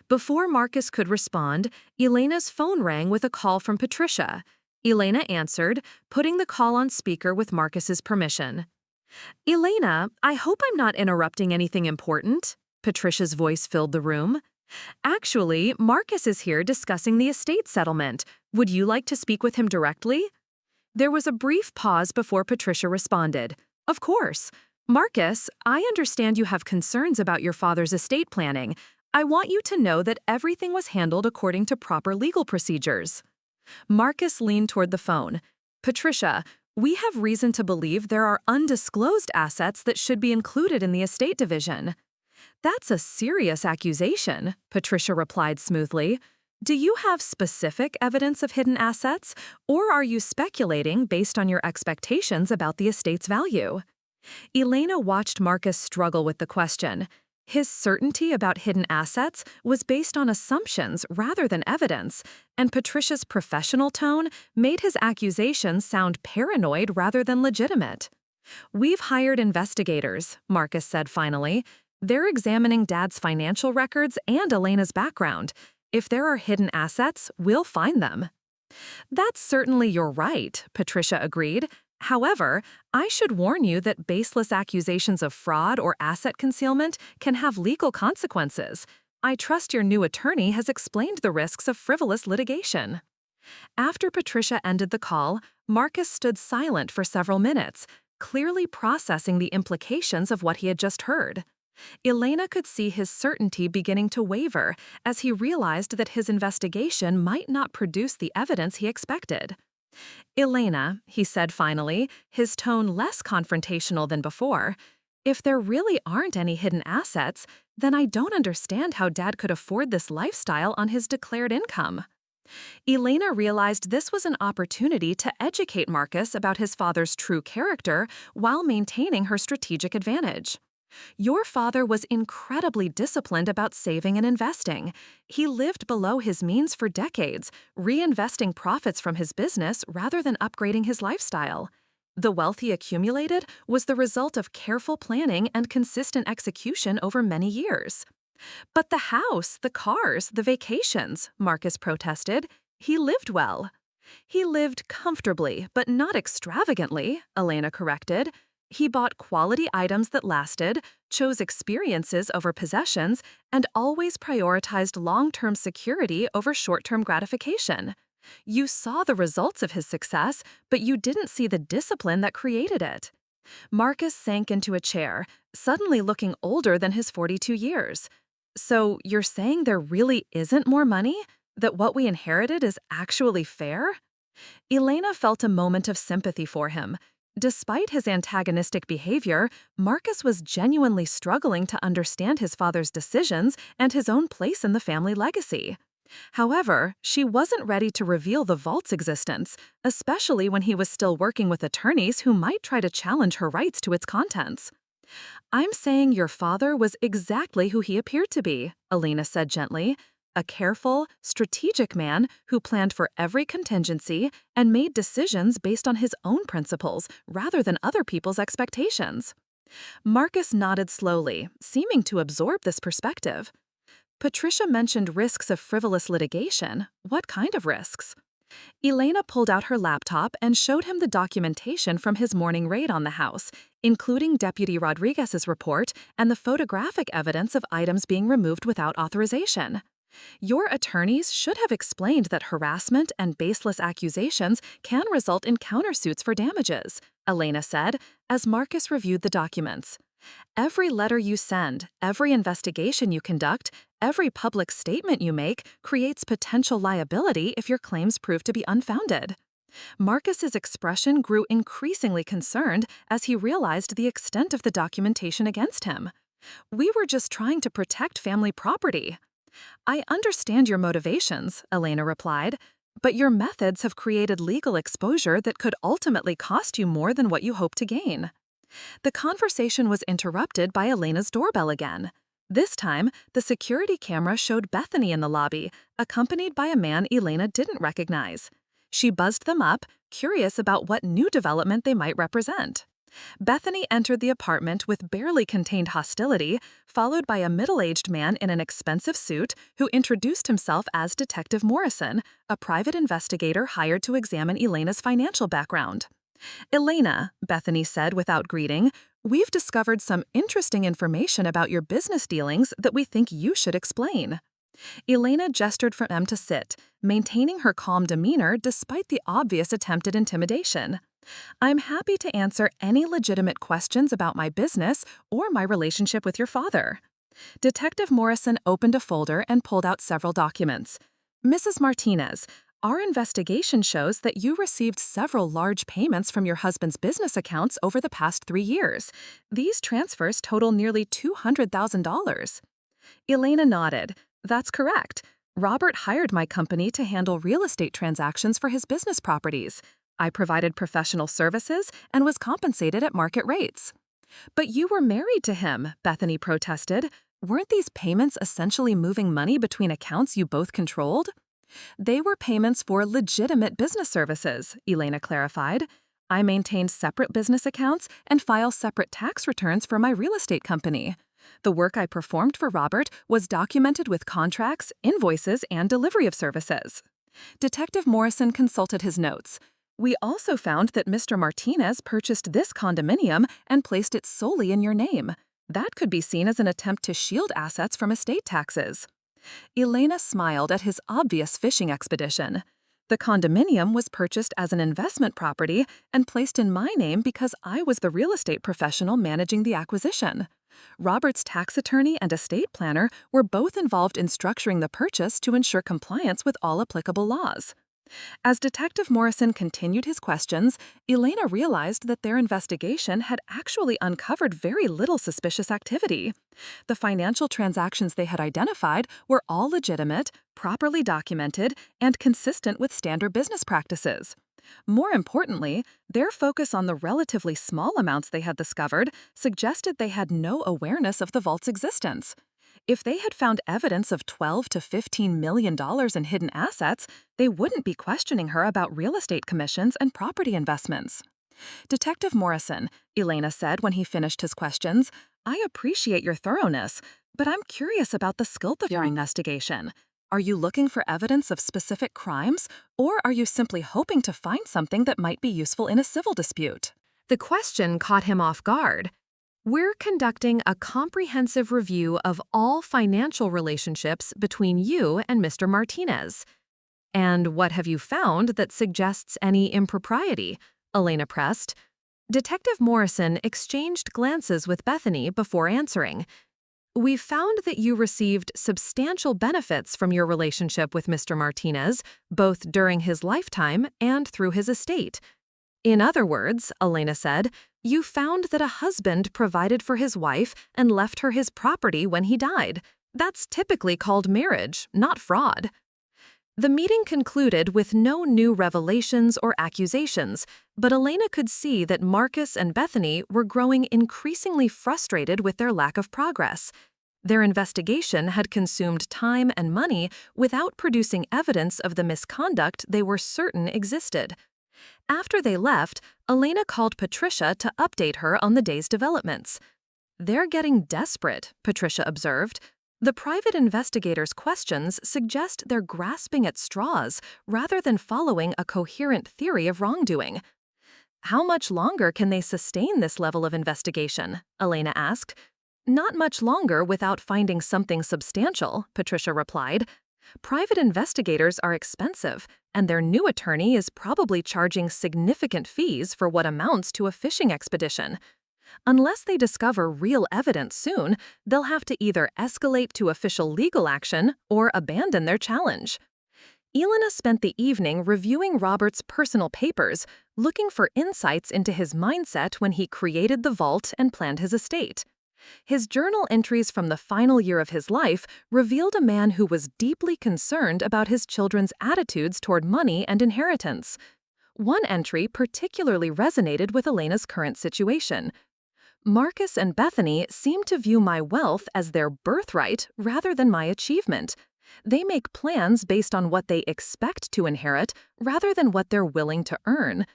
Before Marcus could respond, Elena's phone rang with a call from Patricia. Elena answered, putting the call on speaker with Marcus's permission. "Elena, I hope I'm not interrupting anything important." Patricia's voice filled the room. "Actually, Marcus is here discussing the estate settlement. Would you like to speak with him directly?" There was a brief pause before Patricia responded. "Of course. Marcus, I understand you have concerns about your father's estate planning. I want you to know that everything was handled according to proper legal procedures." Marcus leaned toward the phone. "Patricia, we have reason to believe there are undisclosed assets that should be included in the estate division." "That's a serious accusation," Patricia replied smoothly. "Do you have specific evidence of hidden assets, or are you speculating based on your expectations about the estate's value?" Elena watched Marcus struggle with the question. His certainty about hidden assets was based on assumptions rather than evidence, and Patricia's professional tone made his accusations sound paranoid rather than legitimate. "We've hired investigators," Marcus said finally. "They're examining Dad's financial records and Elena's background. If there are hidden assets, we'll find them." "That's certainly your right," Patricia agreed. However, I should warn you that baseless accusations of fraud or asset concealment can have legal consequences. I trust your new attorney has explained the risks of frivolous litigation. After Patricia ended the call, Marcus stood silent for several minutes, clearly processing the implications of what he had just heard. Elena could see his certainty beginning to waver as he realized that his investigation might not produce the evidence he expected. "Elena," he said finally, his tone less confrontational than before, "if there really aren't any hidden assets, then I don't understand how Dad could afford this lifestyle on his declared income." Elena realized this was an opportunity to educate Marcus about his father's true character while maintaining her strategic advantage. "Your father was incredibly disciplined about saving and investing. He lived below his means for decades, reinvesting profits from his business rather than upgrading his lifestyle. The wealth he accumulated was the result of careful planning and consistent execution over many years." "But the house, the cars, the vacations," Marcus protested. "He lived well." "He lived comfortably, but not extravagantly," Elena corrected. "He bought quality items that lasted, chose experiences over possessions, and always prioritized long-term security over short-term gratification. You saw the results of his success, but you didn't see the discipline that created it." Marcus sank into a chair, suddenly looking older than his 42 years. "So you're saying there really isn't more money? That what we inherited is actually fair?" Elena felt a moment of sympathy for him. Despite his antagonistic behavior, Marcus was genuinely struggling to understand his father's decisions and his own place in the family legacy. However, she wasn't ready to reveal the vault's existence, especially when he was still working with attorneys who might try to challenge her rights to its contents. "I'm saying your father was exactly who he appeared to be," Elena said gently. "A careful, strategic man who planned for every contingency and made decisions based on his own principles rather than other people's expectations." Marcus nodded slowly, seeming to absorb this perspective. "Patricia mentioned risks of frivolous litigation. What kind of risks?" Elena pulled out her laptop and showed him the documentation from his morning raid on the house, including Deputy Rodriguez's report and the photographic evidence of items being removed without authorization. "Your attorneys should have explained that harassment and baseless accusations can result in countersuits for damages," Elena said, as Marcus reviewed the documents. "Every letter you send, every investigation you conduct, every public statement you make creates potential liability if your claims prove to be unfounded." Marcus's expression grew increasingly concerned as he realized the extent of the documentation against him. "We were just trying to protect family property." "I understand your motivations," Elena replied, "but your methods have created legal exposure that could ultimately cost you more than what you hope to gain." The conversation was interrupted by Elena's doorbell again. This time, the security camera showed Bethany in the lobby, accompanied by a man Elena didn't recognize. She buzzed them up, curious about what new development they might represent. Bethany entered the apartment with barely contained hostility, followed by a middle-aged man in an expensive suit who introduced himself as Detective Morrison, a private investigator hired to examine Elena's financial background. "Elena," Bethany said without greeting, "we've discovered some interesting information about your business dealings that we think you should explain." Elena gestured for them to sit, maintaining her calm demeanor despite the obvious attempt at intimidation. "I'm happy to answer any legitimate questions about my business or my relationship with your father." Detective Morrison opened a folder and pulled out several documents. "Mrs. Martinez, our investigation shows that you received several large payments from your husband's business accounts over the past 3 years. These transfers total nearly $200,000. Elena nodded. "That's correct. Robert hired my company to handle real estate transactions for his business properties. I provided professional services and was compensated at market rates." "But you were married to him," Bethany protested. "Weren't these payments essentially moving money between accounts you both controlled?" "They were payments for legitimate business services," Elena clarified. "I maintained separate business accounts and file separate tax returns for my real estate company. The work I performed for Robert was documented with contracts, invoices, and delivery of services." Detective Morrison consulted his notes. We also found that Mr. Martinez purchased this condominium and placed it solely in your name. That could be seen as an attempt to shield assets from estate taxes." Elena smiled at his obvious fishing expedition. "The condominium was purchased as an investment property and placed in my name because I was the real estate professional managing the acquisition. Robert's tax attorney and estate planner were both involved in structuring the purchase to ensure compliance with all applicable laws." As Detective Morrison continued his questions, Elena realized that their investigation had actually uncovered very little suspicious activity. The financial transactions they had identified were all legitimate, properly documented, and consistent with standard business practices. More importantly, their focus on the relatively small amounts they had discovered suggested they had no awareness of the vault's existence. If they had found evidence of $12 to $15 million in hidden assets, they wouldn't be questioning her about real estate commissions and property investments. "Detective Morrison," Elena said when he finished his questions, "I appreciate your thoroughness, but I'm curious about the scope of your investigation. Are you looking for evidence of specific crimes, or are you simply hoping to find something that might be useful in a civil dispute?" The question caught him off guard. "We're conducting a comprehensive review of all financial relationships between you and Mr. Martinez. And what have you found that suggests any impropriety?" Elena pressed. Detective Morrison exchanged glances with Bethany before answering. "We've found that you received substantial benefits from your relationship with Mr. Martinez, both during his lifetime and through his estate. In other words," Elena said, "you found that a husband provided for his wife and left her his property when he died. That's typically called marriage, not fraud." The meeting concluded with no new revelations or accusations, but Elena could see that Marcus and Bethany were growing increasingly frustrated with their lack of progress. Their investigation had consumed time and money without producing evidence of the misconduct they were certain existed. After they left, Elena called Patricia to update her on the day's developments. "They're getting desperate," Patricia observed. "The private investigator's questions suggest they're grasping at straws rather than following a coherent theory of wrongdoing." "How much longer can they sustain this level of investigation?" Elena asked. "Not much longer without finding something substantial," Patricia replied. "Private investigators are expensive, and their new attorney is probably charging significant fees for what amounts to a fishing expedition. Unless they discover real evidence soon, they'll have to either escalate to official legal action or abandon their challenge." Elena spent the evening reviewing Robert's personal papers, looking for insights into his mindset when he created the vault and planned his estate. His journal entries from the final year of his life revealed a man who was deeply concerned about his children's attitudes toward money and inheritance. One entry particularly resonated with Elena's current situation. "Marcus and Bethany seem to view my wealth as their birthright rather than my achievement. They make plans based on what they expect to inherit rather than what they're willing to earn.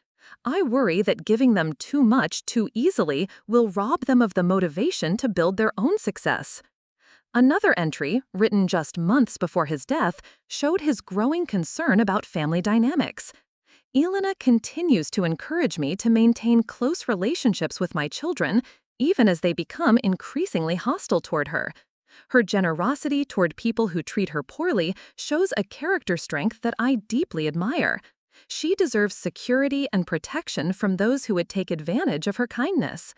I worry that giving them too much too easily will rob them of the motivation to build their own success." Another entry, written just months before his death, showed his growing concern about family dynamics. "Elena continues to encourage me to maintain close relationships with my children, even as they become increasingly hostile toward her. Her generosity toward people who treat her poorly shows a character strength that I deeply admire. She deserves security and protection from those who would take advantage of her kindness."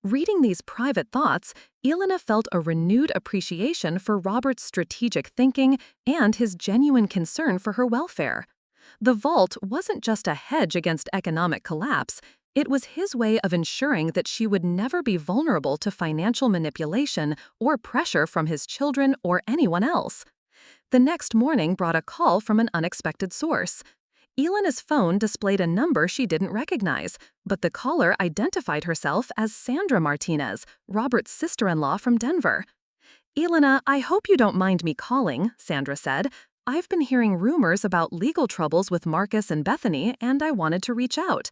Reading these private thoughts, Elena felt a renewed appreciation for Robert's strategic thinking and his genuine concern for her welfare. The vault wasn't just a hedge against economic collapse, it was his way of ensuring that she would never be vulnerable to financial manipulation or pressure from his children or anyone else. The next morning brought a call from an unexpected source. Elena's phone displayed a number she didn't recognize, but the caller identified herself as Sandra Martinez, Robert's sister-in-law from Denver. "Elena, I hope you don't mind me calling," Sandra said. "I've been hearing rumors about legal troubles with Marcus and Bethany, and I wanted to reach out."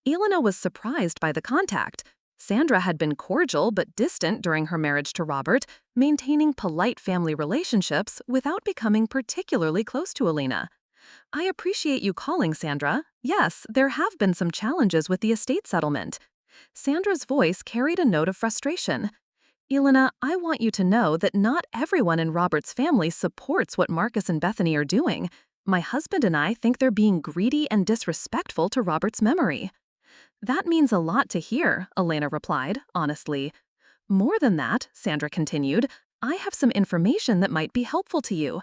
Elena was surprised by the contact. Sandra had been cordial but distant during her marriage to Robert, maintaining polite family relationships without becoming particularly close to Elena. I appreciate you calling, Sandra. Yes, there have been some challenges with the estate settlement. Sandra's voice carried a note of frustration. Elena, I want you to know that not everyone in Robert's family supports what Marcus and Bethany are doing. My husband and I think they're being greedy and disrespectful to Robert's memory. That means a lot to hear, Elena replied, honestly. More than that, Sandra continued, I have some information that might be helpful to you.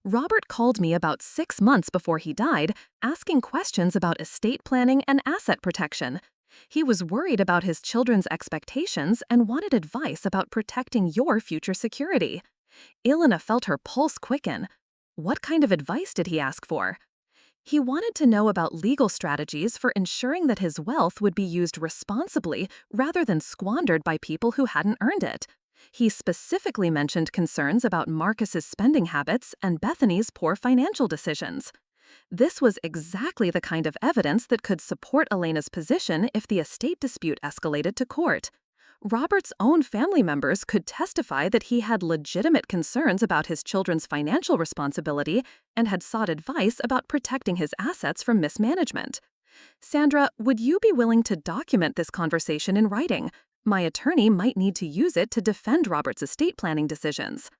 Robert called me about 6 months before he died, asking questions about estate planning and asset protection. He was worried about his children's expectations and wanted advice about protecting your future security. Elena felt her pulse quicken. What kind of advice did he ask for? He wanted to know about legal strategies for ensuring that his wealth would be used responsibly rather than squandered by people who hadn't earned it. He specifically mentioned concerns about Marcus's spending habits and Bethany's poor financial decisions. This was exactly the kind of evidence that could support Elena's position if the estate dispute escalated to court. Robert's own family members could testify that he had legitimate concerns about his children's financial responsibility and had sought advice about protecting his assets from mismanagement. Sandra, would you be willing to document this conversation in writing? My attorney might need to use it to defend Robert's estate planning decisions.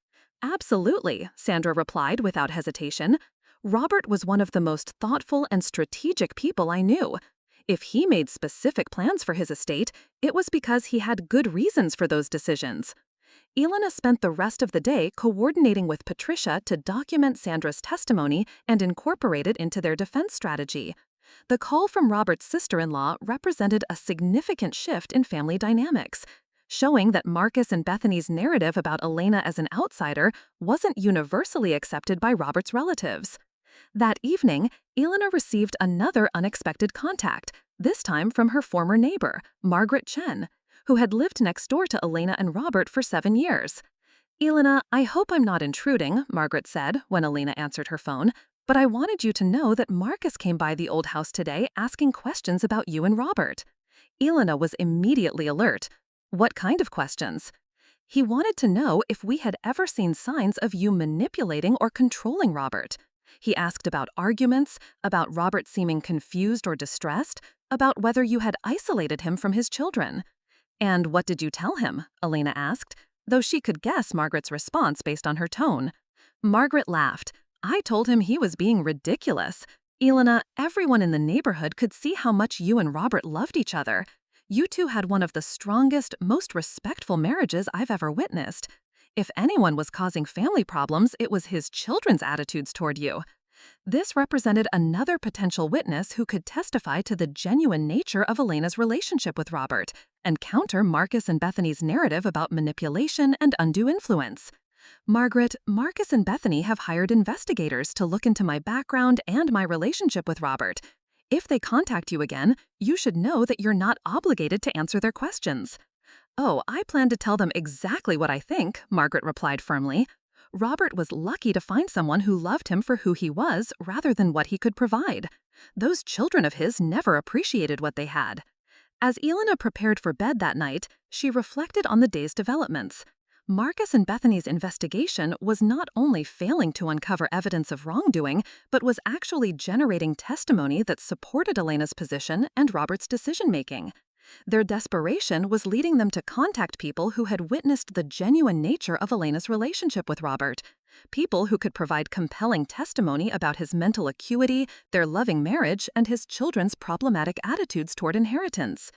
Absolutely, Sandra replied without hesitation. Robert was one of the most thoughtful and strategic people I knew. If he made specific plans for his estate, it was because he had good reasons for those decisions. Elena spent the rest of the day coordinating with Patricia to document Sandra's testimony and incorporate it into their defense strategy. The call from Robert's sister-in-law represented a significant shift in family dynamics, showing that Marcus and Bethany's narrative about Elena as an outsider wasn't universally accepted by Robert's relatives. That evening, Elena received another unexpected contact, this time from her former neighbor, Margaret Chen, who had lived next door to Elena and Robert for 7 years. Elena, I hope I'm not intruding, Margaret said when Elena answered her phone, but I wanted you to know that Marcus came by the old house today asking questions about you and Robert. Elena was immediately alert. What kind of questions? He wanted to know if we had ever seen signs of you manipulating or controlling Robert. He asked about arguments, about Robert seeming confused or distressed, about whether you had isolated him from his children. And what did you tell him? Elena asked, though she could guess Margaret's response based on her tone. Margaret laughed. I told him he was being ridiculous. Elena, everyone in the neighborhood could see how much you and Robert loved each other. You two had one of the strongest, most respectful marriages I've ever witnessed. If anyone was causing family problems, it was his children's attitudes toward you. This represented another potential witness who could testify to the genuine nature of Elena's relationship with Robert and counter Marcus and Bethany's narrative about manipulation and undue influence. Margaret, Marcus and Bethany have hired investigators to look into my background and my relationship with Robert. If they contact you again, you should know that you're not obligated to answer their questions. Oh, I plan to tell them exactly what I think, Margaret replied firmly. Robert was lucky to find someone who loved him for who he was rather than what he could provide. Those children of his never appreciated what they had. As Elena prepared for bed that night, she reflected on the day's developments. Marcus and Bethany's investigation was not only failing to uncover evidence of wrongdoing, but was actually generating testimony that supported Elena's position and Robert's decision-making. Their desperation was leading them to contact people who had witnessed the genuine nature of Elena's relationship with Robert, people who could provide compelling testimony about his mental acuity, their loving marriage, and his children's problematic attitudes toward inheritance.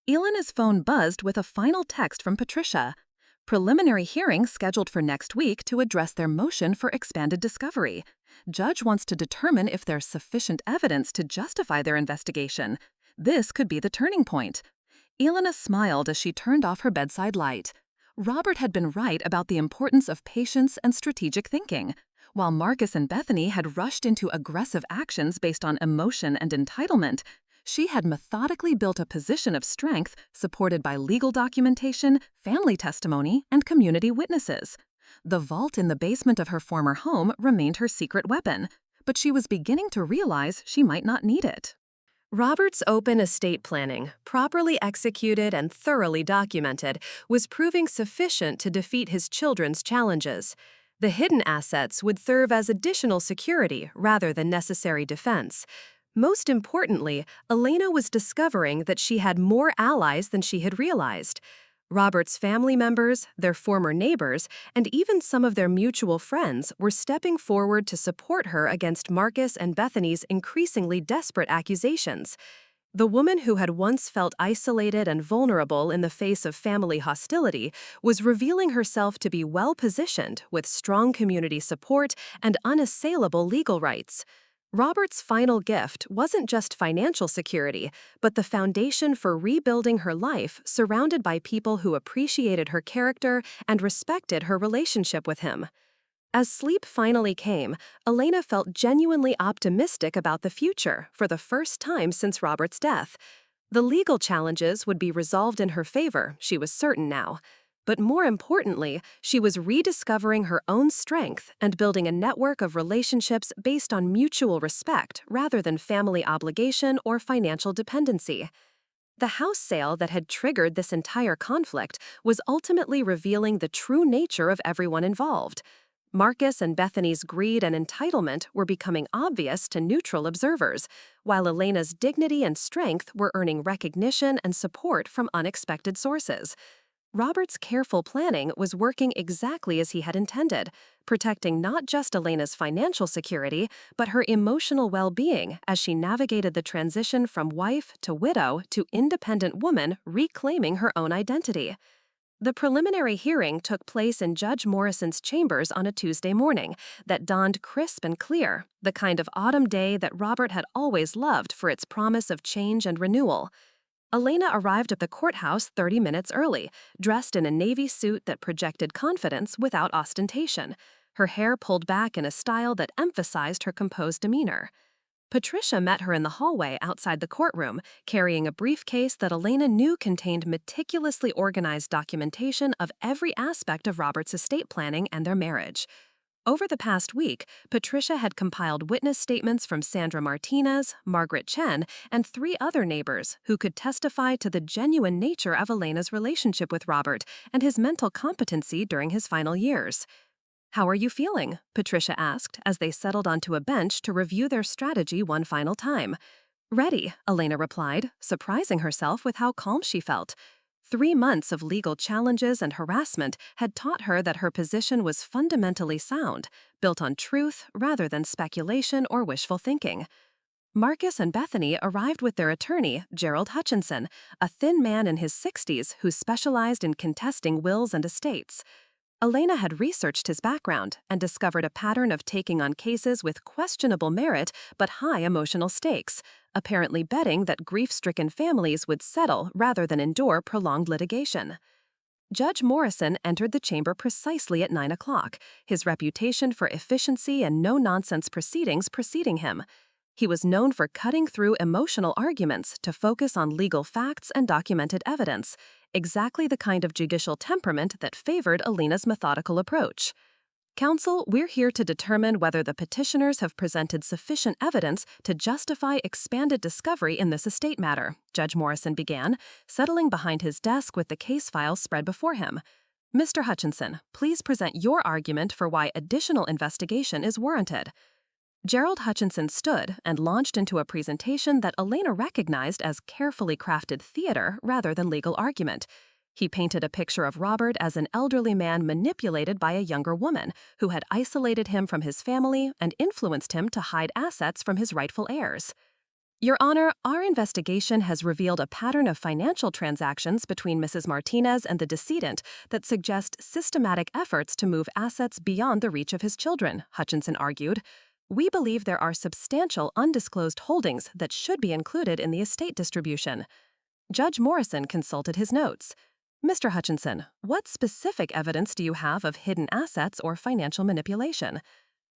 Elena's phone buzzed with a final text from Patricia. Preliminary hearing scheduled for next week to address their motion for expanded discovery. Judge wants to determine if there's sufficient evidence to justify their investigation. This could be the turning point. Elena smiled as she turned off her bedside light. Robert had been right about the importance of patience and strategic thinking. While Marcus and Bethany had rushed into aggressive actions based on emotion and entitlement, she had methodically built a position of strength supported by legal documentation, family testimony, and community witnesses. The vault in the basement of her former home remained her secret weapon, but she was beginning to realize she might not need it. Robert's open estate planning, properly executed and thoroughly documented, was proving sufficient to defeat his children's challenges. The hidden assets would serve as additional security rather than necessary defense. Most importantly, Elena was discovering that she had more allies than she had realized. Robert's family members, their former neighbors, and even some of their mutual friends were stepping forward to support her against Marcus and Bethany's increasingly desperate accusations. The woman who had once felt isolated and vulnerable in the face of family hostility was revealing herself to be well-positioned with strong community support and unassailable legal rights. Robert's final gift wasn't just financial security, but the foundation for rebuilding her life surrounded by people who appreciated her character and respected her relationship with him. As sleep finally came, Elena felt genuinely optimistic about the future for the first time since Robert's death. The legal challenges would be resolved in her favor, she was certain now. But more importantly, she was rediscovering her own strength and building a network of relationships based on mutual respect rather than family obligation or financial dependency. The house sale that had triggered this entire conflict was ultimately revealing the true nature of everyone involved. Marcus and Bethany's greed and entitlement were becoming obvious to neutral observers, while Elena's dignity and strength were earning recognition and support from unexpected sources. Robert's careful planning was working exactly as he had intended, protecting not just Elena's financial security, but her emotional well-being as she navigated the transition from wife to widow to independent woman reclaiming her own identity. The preliminary hearing took place in Judge Morrison's chambers on a Tuesday morning that dawned crisp and clear, the kind of autumn day that Robert had always loved for its promise of change and renewal. Elena arrived at the courthouse 30 minutes early, dressed in a navy suit that projected confidence without ostentation, her hair pulled back in a style that emphasized her composed demeanor. Patricia met her in the hallway outside the courtroom, carrying a briefcase that Elena knew contained meticulously organized documentation of every aspect of Robert's estate planning and their marriage. Over the past week, Patricia had compiled witness statements from Sandra Martinez, Margaret Chen, and 3 other neighbors who could testify to the genuine nature of Elena's relationship with Robert and his mental competency during his final years. "How are you feeling?" Patricia asked as they settled onto a bench to review their strategy one final time. "Ready," Elena replied, surprising herself with how calm she felt. 3 months of legal challenges and harassment had taught her that her position was fundamentally sound, built on truth rather than speculation or wishful thinking. Marcus and Bethany arrived with their attorney, Gerald Hutchinson, a thin man in his 60s who specialized in contesting wills and estates. Elena had researched his background and discovered a pattern of taking on cases with questionable merit but high emotional stakes, apparently betting that grief-stricken families would settle rather than endure prolonged litigation. Judge Morrison entered the chamber precisely at 9 o'clock, his reputation for efficiency and no-nonsense proceedings preceding him. He was known for cutting through emotional arguments to focus on legal facts and documented evidence, exactly the kind of judicial temperament that favored Elena's methodical approach. "Counsel, we're here to determine whether the petitioners have presented sufficient evidence to justify expanded discovery in this estate matter," Judge Morrison began, settling behind his desk with the case files spread before him. "Mr. Hutchinson, please present your argument for why additional investigation is warranted." Gerald Hutchinson stood and launched into a presentation that Elena recognized as carefully crafted theater rather than legal argument. He painted a picture of Robert as an elderly man manipulated by a younger woman who had isolated him from his family and influenced him to hide assets from his rightful heirs. "Your Honor, our investigation has revealed a pattern of financial transactions between Mrs. Martinez and the decedent that suggest systematic efforts to move assets beyond the reach of his children," Hutchinson argued. "We believe there are substantial undisclosed holdings that should be included in the estate distribution." Judge Morrison consulted his notes. "Mr. Hutchinson, what specific evidence do you have of hidden assets or financial manipulation?"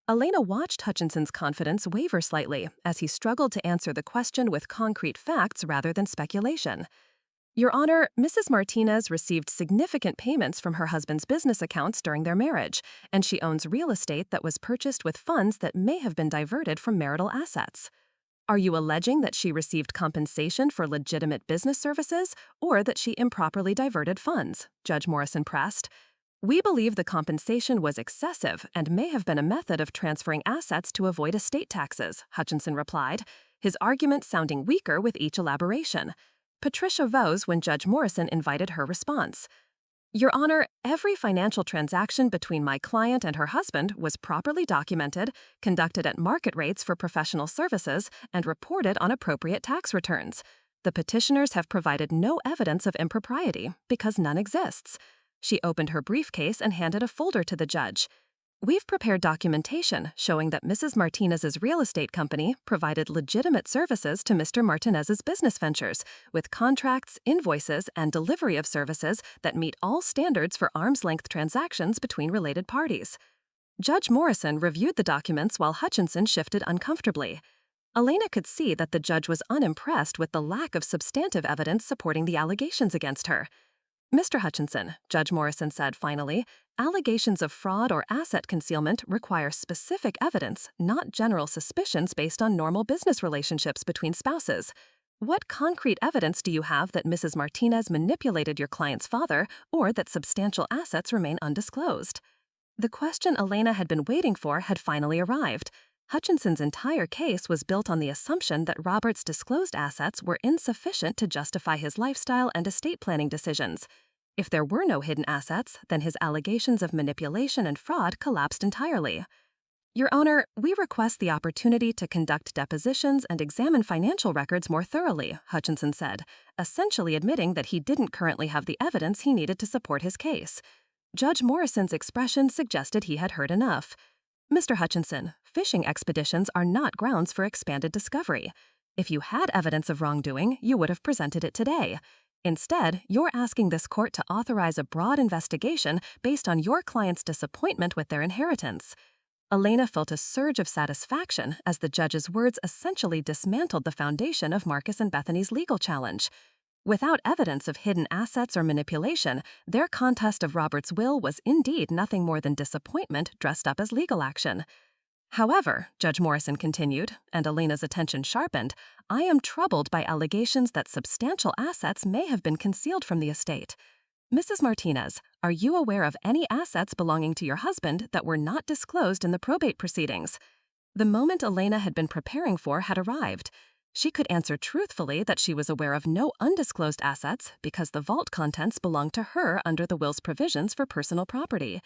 Elena watched Hutchinson's confidence waver slightly as he struggled to answer the question with concrete facts rather than speculation. "Your Honor, Mrs. Martinez received significant payments from her husband's business accounts during their marriage, and she owns real estate that was purchased with funds that may have been diverted from marital assets. Are you alleging that she received compensation for legitimate business services or that she improperly diverted funds?" Judge Morrison pressed. We believe the compensation was excessive and may have been a method of transferring assets to avoid estate taxes, Hutchinson replied, his argument sounding weaker with each elaboration. Patricia rose when Judge Morrison invited her response. Your Honor, every financial transaction between my client and her husband was properly documented, conducted at market rates for professional services, and reported on appropriate tax returns. The petitioners have provided no evidence of impropriety because none exists. She opened her briefcase and handed a folder to the judge. We've prepared documentation showing that Mrs. Martinez's real estate company provided legitimate services to Mr. Martinez's business ventures, with contracts, invoices, and delivery of services that meet all standards for arm's-length transactions between related parties. Judge Morrison reviewed the documents while Hutchinson shifted uncomfortably. Elena could see that the judge was unimpressed with the lack of substantive evidence supporting the allegations against her. Mr. Hutchinson, Judge Morrison said finally, allegations of fraud or asset concealment require specific evidence, not general suspicions based on normal business relationships between spouses. What concrete evidence do you have that Mrs. Martinez manipulated your client's father or that substantial assets remain undisclosed? The question Elena had been waiting for had finally arrived. Hutchinson's entire case was built on the assumption that Robert's disclosed assets were insufficient to justify his lifestyle and estate planning decisions. If there were no hidden assets, then his allegations of manipulation and fraud collapsed entirely. Your Honor, we request the opportunity to conduct depositions and examine financial records more thoroughly, Hutchinson said, essentially admitting that he didn't currently have the evidence he needed to support his case. Judge Morrison's expression suggested he had heard enough. Mr. Hutchinson, fishing expeditions are not grounds for expanded discovery. If you had evidence of wrongdoing, you would have presented it today. Instead, you're asking this court to authorize a broad investigation based on your client's disappointment with their inheritance. Elena felt a surge of satisfaction as the judge's words essentially dismantled the foundation of Marcus and Bethany's legal challenge. Without evidence of hidden assets or manipulation, their contest of Robert's will was indeed nothing more than disappointment dressed up as legal action. However, Judge Morrison continued, and Elena's attention sharpened, I am troubled by allegations that substantial assets may have been concealed from the estate. Mrs. Martinez, are you aware of any assets belonging to your husband that were not disclosed in the probate proceedings? The moment Elena had been preparing for had arrived. She could answer truthfully that she was aware of no undisclosed assets because the vault contents belonged to her under the will's provisions for personal property.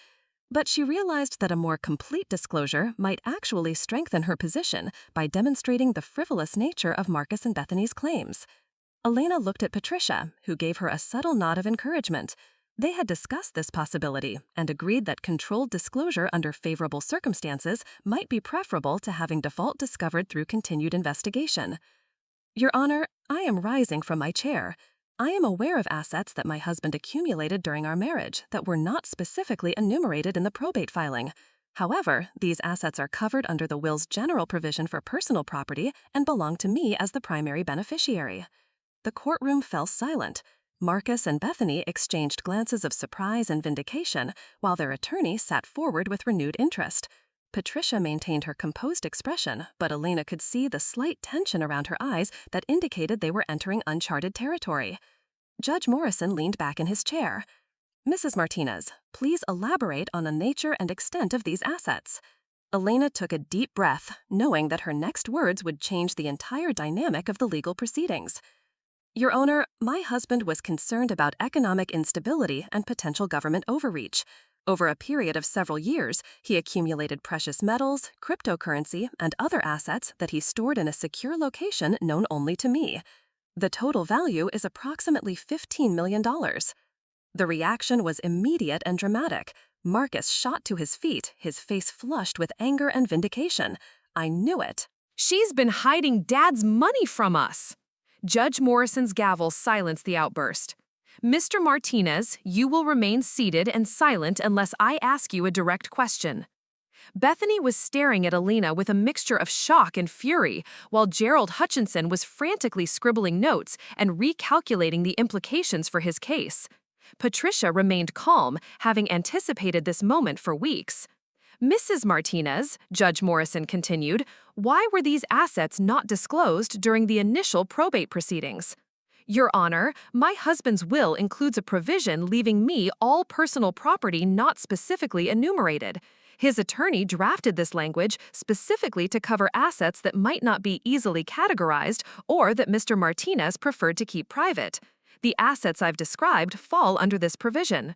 But she realized that a more complete disclosure might actually strengthen her position by demonstrating the frivolous nature of Marcus and Bethany's claims. Elena looked at Patricia, who gave her a subtle nod of encouragement. They had discussed this possibility and agreed that controlled disclosure under favorable circumstances might be preferable to having default discovered through continued investigation. Your Honor, I am rising from my chair. I am aware of assets that my husband accumulated during our marriage that were not specifically enumerated in the probate filing. However, these assets are covered under the will's general provision for personal property and belong to me as the primary beneficiary. The courtroom fell silent. Marcus and Bethany exchanged glances of surprise and vindication, while their attorney sat forward with renewed interest. Patricia maintained her composed expression, but Elena could see the slight tension around her eyes that indicated they were entering uncharted territory. Judge Morrison leaned back in his chair. Mrs. Martinez, please elaborate on the nature and extent of these assets. Elena took a deep breath, knowing that her next words would change the entire dynamic of the legal proceedings. Your Honor, my husband was concerned about economic instability and potential government overreach. Over a period of several years, he accumulated precious metals, cryptocurrency, and other assets that he stored in a secure location known only to me. The total value is approximately $15 million. The reaction was immediate and dramatic. Marcus shot to his feet, his face flushed with anger and vindication. I knew it. She's been hiding Dad's money from us. Judge Morrison's gavel silenced the outburst. Mr. Martinez, you will remain seated and silent unless I ask you a direct question. Bethany was staring at Elena with a mixture of shock and fury, while Gerald Hutchinson was frantically scribbling notes and recalculating the implications for his case. Patricia remained calm, having anticipated this moment for weeks. Mrs. Martinez, Judge Morrison continued, why were these assets not disclosed during the initial probate proceedings? Your Honor, my husband's will includes a provision leaving me all personal property not specifically enumerated. His attorney drafted this language specifically to cover assets that might not be easily categorized or that Mr. Martinez preferred to keep private. The assets I've described fall under this provision.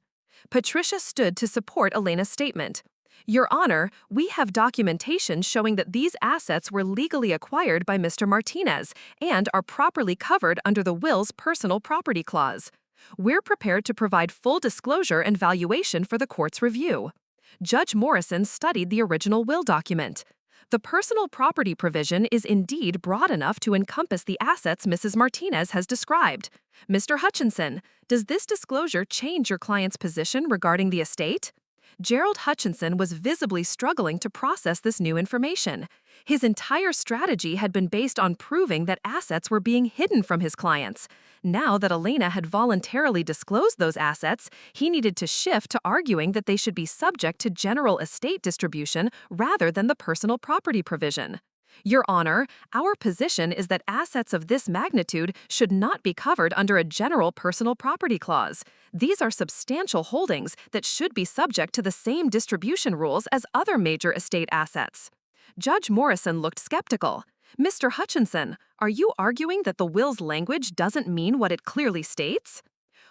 Patricia stood to support Elena's statement. Your Honor, we have documentation showing that these assets were legally acquired by Mr. Martinez and are properly covered under the will's personal property clause. We're prepared to provide full disclosure and valuation for the court's review. Judge Morrison studied the original will document. The personal property provision is indeed broad enough to encompass the assets Mrs. Martinez has described. Mr. Hutchinson, does this disclosure change your client's position regarding the estate? Gerald Hutchinson was visibly struggling to process this new information. His entire strategy had been based on proving that assets were being hidden from his clients. Now that Elena had voluntarily disclosed those assets, he needed to shift to arguing that they should be subject to general estate distribution rather than the personal property provision. Your Honor, our position is that assets of this magnitude should not be covered under a general personal property clause. These are substantial holdings that should be subject to the same distribution rules as other major estate assets. Judge Morrison looked skeptical. Mr. Hutchinson, are you arguing that the will's language doesn't mean what it clearly states?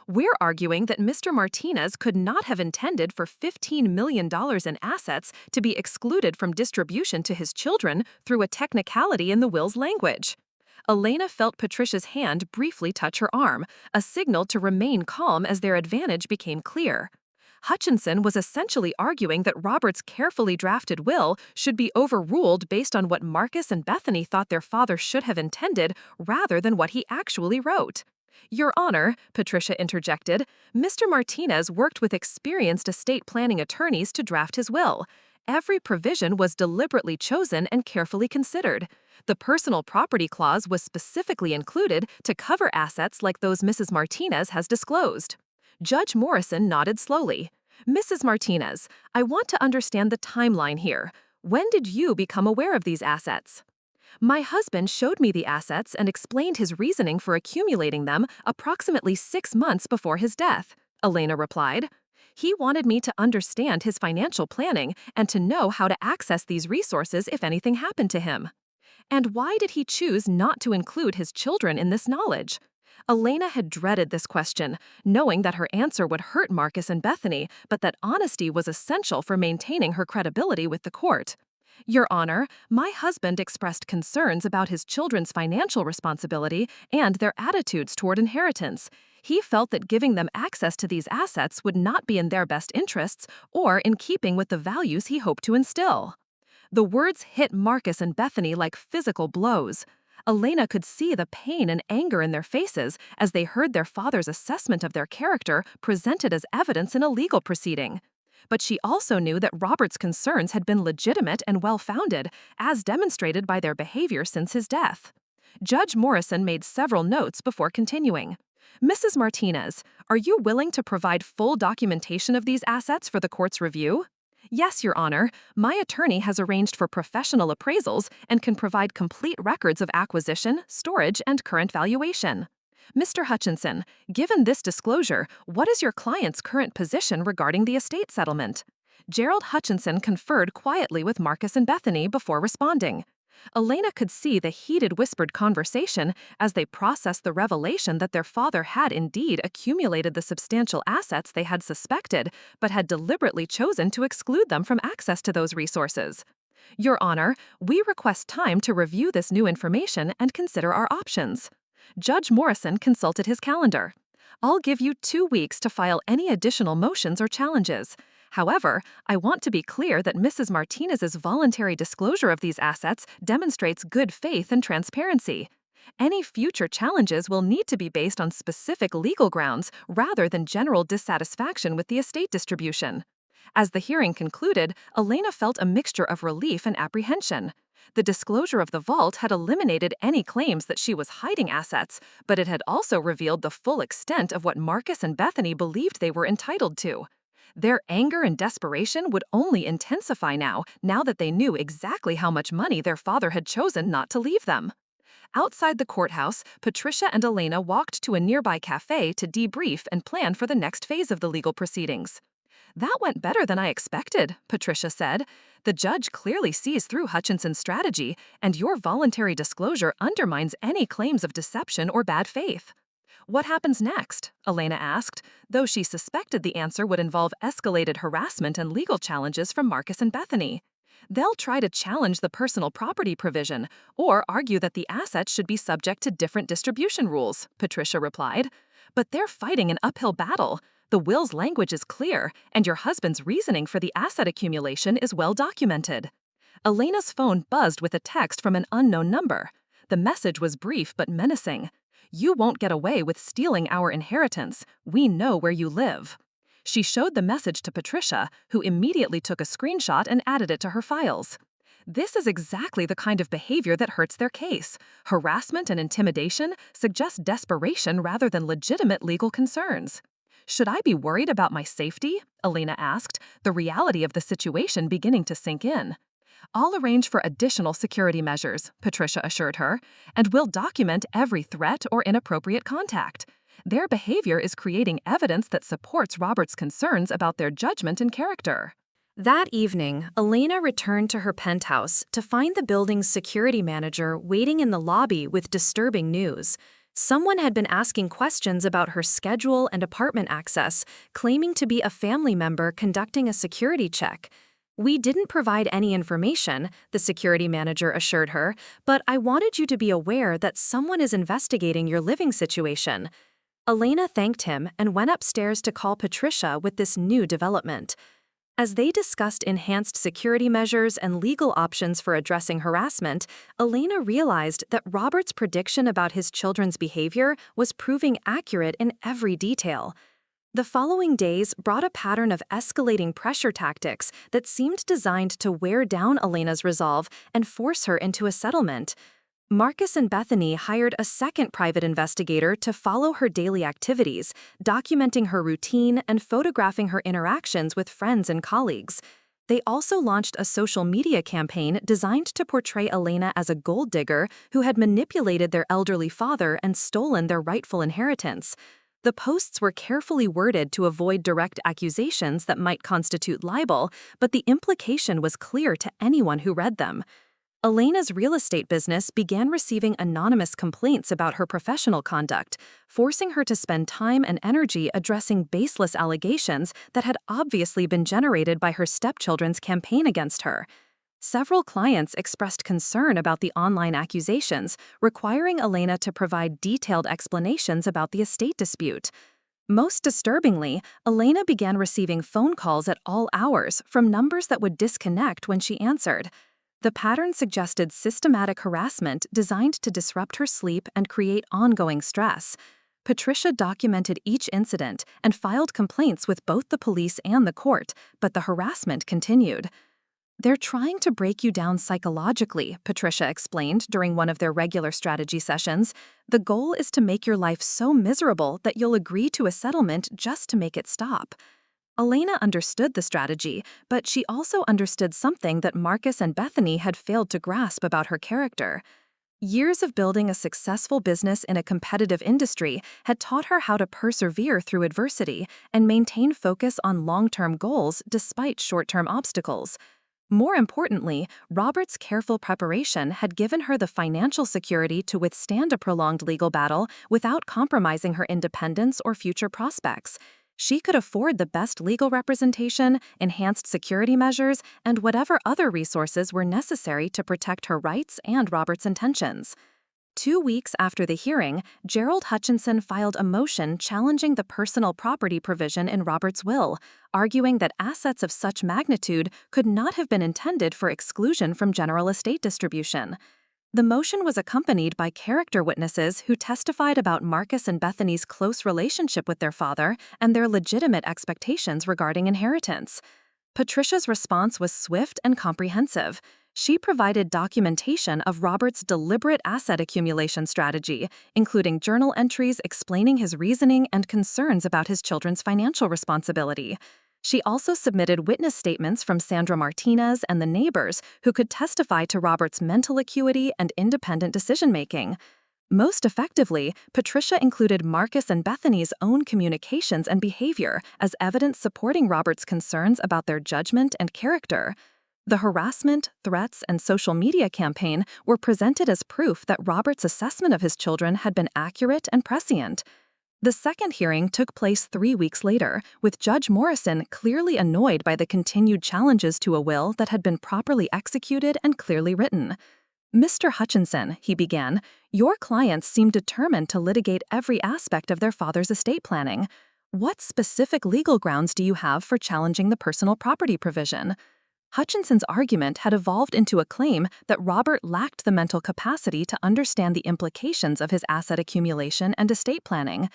We're arguing that Mr. Martinez could not have intended for $15 million in assets to be excluded from distribution to his children through a technicality in the will's language. Elena felt Patricia's hand briefly touch her arm, a signal to remain calm as their advantage became clear. Hutchinson was essentially arguing that Robert's carefully drafted will should be overruled based on what Marcus and Bethany thought their father should have intended rather than what he actually wrote. Your Honor, Patricia interjected, Mr. Martinez worked with experienced estate planning attorneys to draft his will. Every provision was deliberately chosen and carefully considered. The personal property clause was specifically included to cover assets like those Mrs. Martinez has disclosed. Judge Morrison nodded slowly. Mrs. Martinez, I want to understand the timeline here. When did you become aware of these assets? My husband showed me the assets and explained his reasoning for accumulating them approximately 6 months before his death, Elena replied. He wanted me to understand his financial planning and to know how to access these resources if anything happened to him. And why did he choose not to include his children in this knowledge? Elena had dreaded this question, knowing that her answer would hurt Marcus and Bethany, but that honesty was essential for maintaining her credibility with the court. Your Honor, my husband expressed concerns about his children's financial responsibility and their attitudes toward inheritance. He felt that giving them access to these assets would not be in their best interests or in keeping with the values he hoped to instill. The words hit Marcus and Bethany like physical blows. Elena could see the pain and anger in their faces as they heard their father's assessment of their character presented as evidence in a legal proceeding. But she also knew that Robert's concerns had been legitimate and well-founded, as demonstrated by their behavior since his death. Judge Morrison made several notes before continuing. Mrs. Martinez, are you willing to provide full documentation of these assets for the court's review? Yes, Your Honor. My attorney has arranged for professional appraisals and can provide complete records of acquisition, storage, and current valuation. Mr. Hutchinson, given this disclosure, what is your client's current position regarding the estate settlement? Gerald Hutchinson conferred quietly with Marcus and Bethany before responding. Elena could see the heated whispered conversation as they processed the revelation that their father had indeed accumulated the substantial assets they had suspected, but had deliberately chosen to exclude them from access to those resources. Your Honor, we request time to review this new information and consider our options. Judge Morrison consulted his calendar. I'll give you 2 weeks to file any additional motions or challenges. However, I want to be clear that Mrs. Martinez's voluntary disclosure of these assets demonstrates good faith and transparency. Any future challenges will need to be based on specific legal grounds rather than general dissatisfaction with the estate distribution. As the hearing concluded, Elena felt a mixture of relief and apprehension. The disclosure of the vault had eliminated any claims that she was hiding assets, but it had also revealed the full extent of what Marcus and Bethany believed they were entitled to. Their anger and desperation would only intensify now that they knew exactly how much money their father had chosen not to leave them. Outside the courthouse, Patricia and Elena walked to a nearby cafe to debrief and plan for the next phase of the legal proceedings. "That went better than I expected," Patricia said. "The judge clearly sees through Hutchinson's strategy, and your voluntary disclosure undermines any claims of deception or bad faith." "What happens next?" Elena asked, though she suspected the answer would involve escalated harassment and legal challenges from Marcus and Bethany. "They'll try to challenge the personal property provision or argue that the assets should be subject to different distribution rules," Patricia replied. "But they're fighting an uphill battle. The will's language is clear, and your husband's reasoning for the asset accumulation is well documented." Elena's phone buzzed with a text from an unknown number. The message was brief but menacing. "You won't get away with stealing our inheritance. We know where you live." She showed the message to Patricia, who immediately took a screenshot and added it to her files. This is exactly the kind of behavior that hurts their case. Harassment and intimidation suggest desperation rather than legitimate legal concerns. "Should I be worried about my safety?" Elena asked, the reality of the situation beginning to sink in. "I'll arrange for additional security measures," Patricia assured her, "and we'll document every threat or inappropriate contact." Their behavior is creating evidence that supports Robert's concerns about their judgment and character. That evening, Elena returned to her penthouse to find the building's security manager waiting in the lobby with disturbing news. Someone had been asking questions about her schedule and apartment access, claiming to be a family member conducting a security check. "We didn't provide any information," the security manager assured her, "but I wanted you to be aware that someone is investigating your living situation." Elena thanked him and went upstairs to call Patricia with this new development. As they discussed enhanced security measures and legal options for addressing harassment, Elena realized that Robert's prediction about his children's behavior was proving accurate in every detail. The following days brought a pattern of escalating pressure tactics that seemed designed to wear down Elena's resolve and force her into a settlement. Marcus and Bethany hired a second private investigator to follow her daily activities, documenting her routine and photographing her interactions with friends and colleagues. They also launched a social media campaign designed to portray Elena as a gold digger who had manipulated their elderly father and stolen their rightful inheritance. The posts were carefully worded to avoid direct accusations that might constitute libel, but the implication was clear to anyone who read them. Elena's real estate business began receiving anonymous complaints about her professional conduct, forcing her to spend time and energy addressing baseless allegations that had obviously been generated by her stepchildren's campaign against her. Several clients expressed concern about the online accusations, requiring Elena to provide detailed explanations about the estate dispute. Most disturbingly, Elena began receiving phone calls at all hours from numbers that would disconnect when she answered. The pattern suggested systematic harassment designed to disrupt her sleep and create ongoing stress. Patricia documented each incident and filed complaints with both the police and the court, but the harassment continued. "They're trying to break you down psychologically," Patricia explained during one of their regular strategy sessions. "The goal is to make your life so miserable that you'll agree to a settlement just to make it stop." Elena understood the strategy, but she also understood something that Marcus and Bethany had failed to grasp about her character. Years of building a successful business in a competitive industry had taught her how to persevere through adversity and maintain focus on long-term goals despite short-term obstacles. More importantly, Robert's careful preparation had given her the financial security to withstand a prolonged legal battle without compromising her independence or future prospects. She could afford the best legal representation, enhanced security measures, and whatever other resources were necessary to protect her rights and Robert's intentions. 2 weeks after the hearing, Gerald Hutchinson filed a motion challenging the personal property provision in Robert's will, arguing that assets of such magnitude could not have been intended for exclusion from general estate distribution. The motion was accompanied by character witnesses who testified about Marcus and Bethany's close relationship with their father and their legitimate expectations regarding inheritance. Patricia's response was swift and comprehensive. She provided documentation of Robert's deliberate asset accumulation strategy, including journal entries explaining his reasoning and concerns about his children's financial responsibility. She also submitted witness statements from Sandra Martinez and the neighbors who could testify to Robert's mental acuity and independent decision-making. Most effectively, Patricia included Marcus and Bethany's own communications and behavior as evidence supporting Robert's concerns about their judgment and character. The harassment, threats, and social media campaign were presented as proof that Robert's assessment of his children had been accurate and prescient. The second hearing took place 3 weeks later, with Judge Morrison clearly annoyed by the continued challenges to a will that had been properly executed and clearly written. "Mr. Hutchinson," he began, "your clients seem determined to litigate every aspect of their father's estate planning. What specific legal grounds do you have for challenging the personal property provision?" Hutchinson's argument had evolved into a claim that Robert lacked the mental capacity to understand the implications of his asset accumulation and estate planning.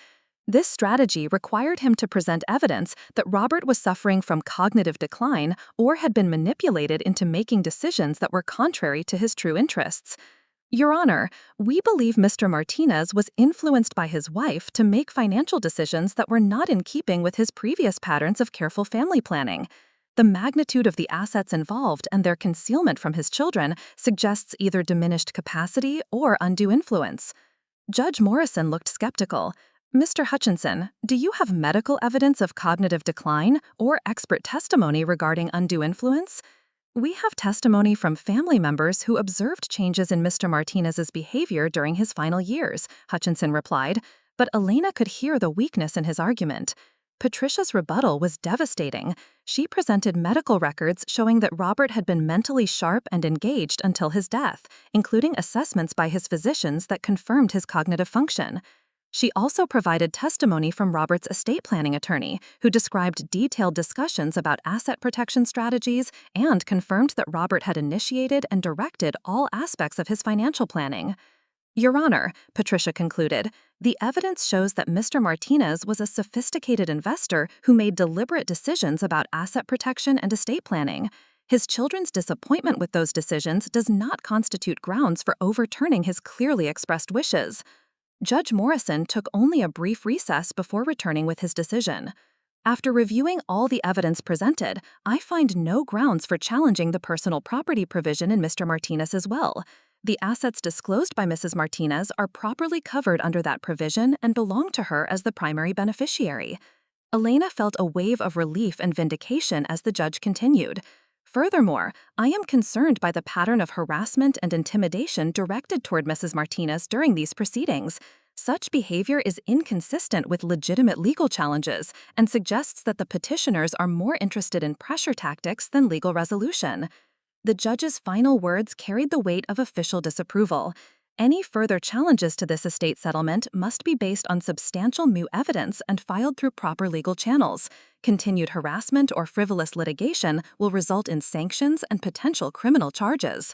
This strategy required him to present evidence that Robert was suffering from cognitive decline or had been manipulated into making decisions that were contrary to his true interests. "Your Honor, we believe Mr. Martinez was influenced by his wife to make financial decisions that were not in keeping with his previous patterns of careful family planning. The magnitude of the assets involved and their concealment from his children suggests either diminished capacity or undue influence." Judge Morrison looked skeptical. "Mr. Hutchinson, do you have medical evidence of cognitive decline or expert testimony regarding undue influence?" "We have testimony from family members who observed changes in Mr. Martinez's behavior during his final years," Hutchinson replied, but Elena could hear the weakness in his argument. Patricia's rebuttal was devastating. She presented medical records showing that Robert had been mentally sharp and engaged until his death, including assessments by his physicians that confirmed his cognitive function. She also provided testimony from Robert's estate planning attorney, who described detailed discussions about asset protection strategies and confirmed that Robert had initiated and directed all aspects of his financial planning. "Your Honor," Patricia concluded, "the evidence shows that Mr. Martinez was a sophisticated investor who made deliberate decisions about asset protection and estate planning. His children's disappointment with those decisions does not constitute grounds for overturning his clearly expressed wishes." Judge Morrison took only a brief recess before returning with his decision. "After reviewing all the evidence presented, I find no grounds for challenging the personal property provision in Mr. Martinez's will. The assets disclosed by Mrs. Martinez are properly covered under that provision and belong to her as the primary beneficiary." Elena felt a wave of relief and vindication as the judge continued. "Furthermore, I am concerned by the pattern of harassment and intimidation directed toward Mrs. Martinez during these proceedings. Such behavior is inconsistent with legitimate legal challenges and suggests that the petitioners are more interested in pressure tactics than legal resolution." The judge's final words carried the weight of official disapproval. "Any further challenges to this estate settlement must be based on substantial new evidence and filed through proper legal channels. Continued harassment or frivolous litigation will result in sanctions and potential criminal charges."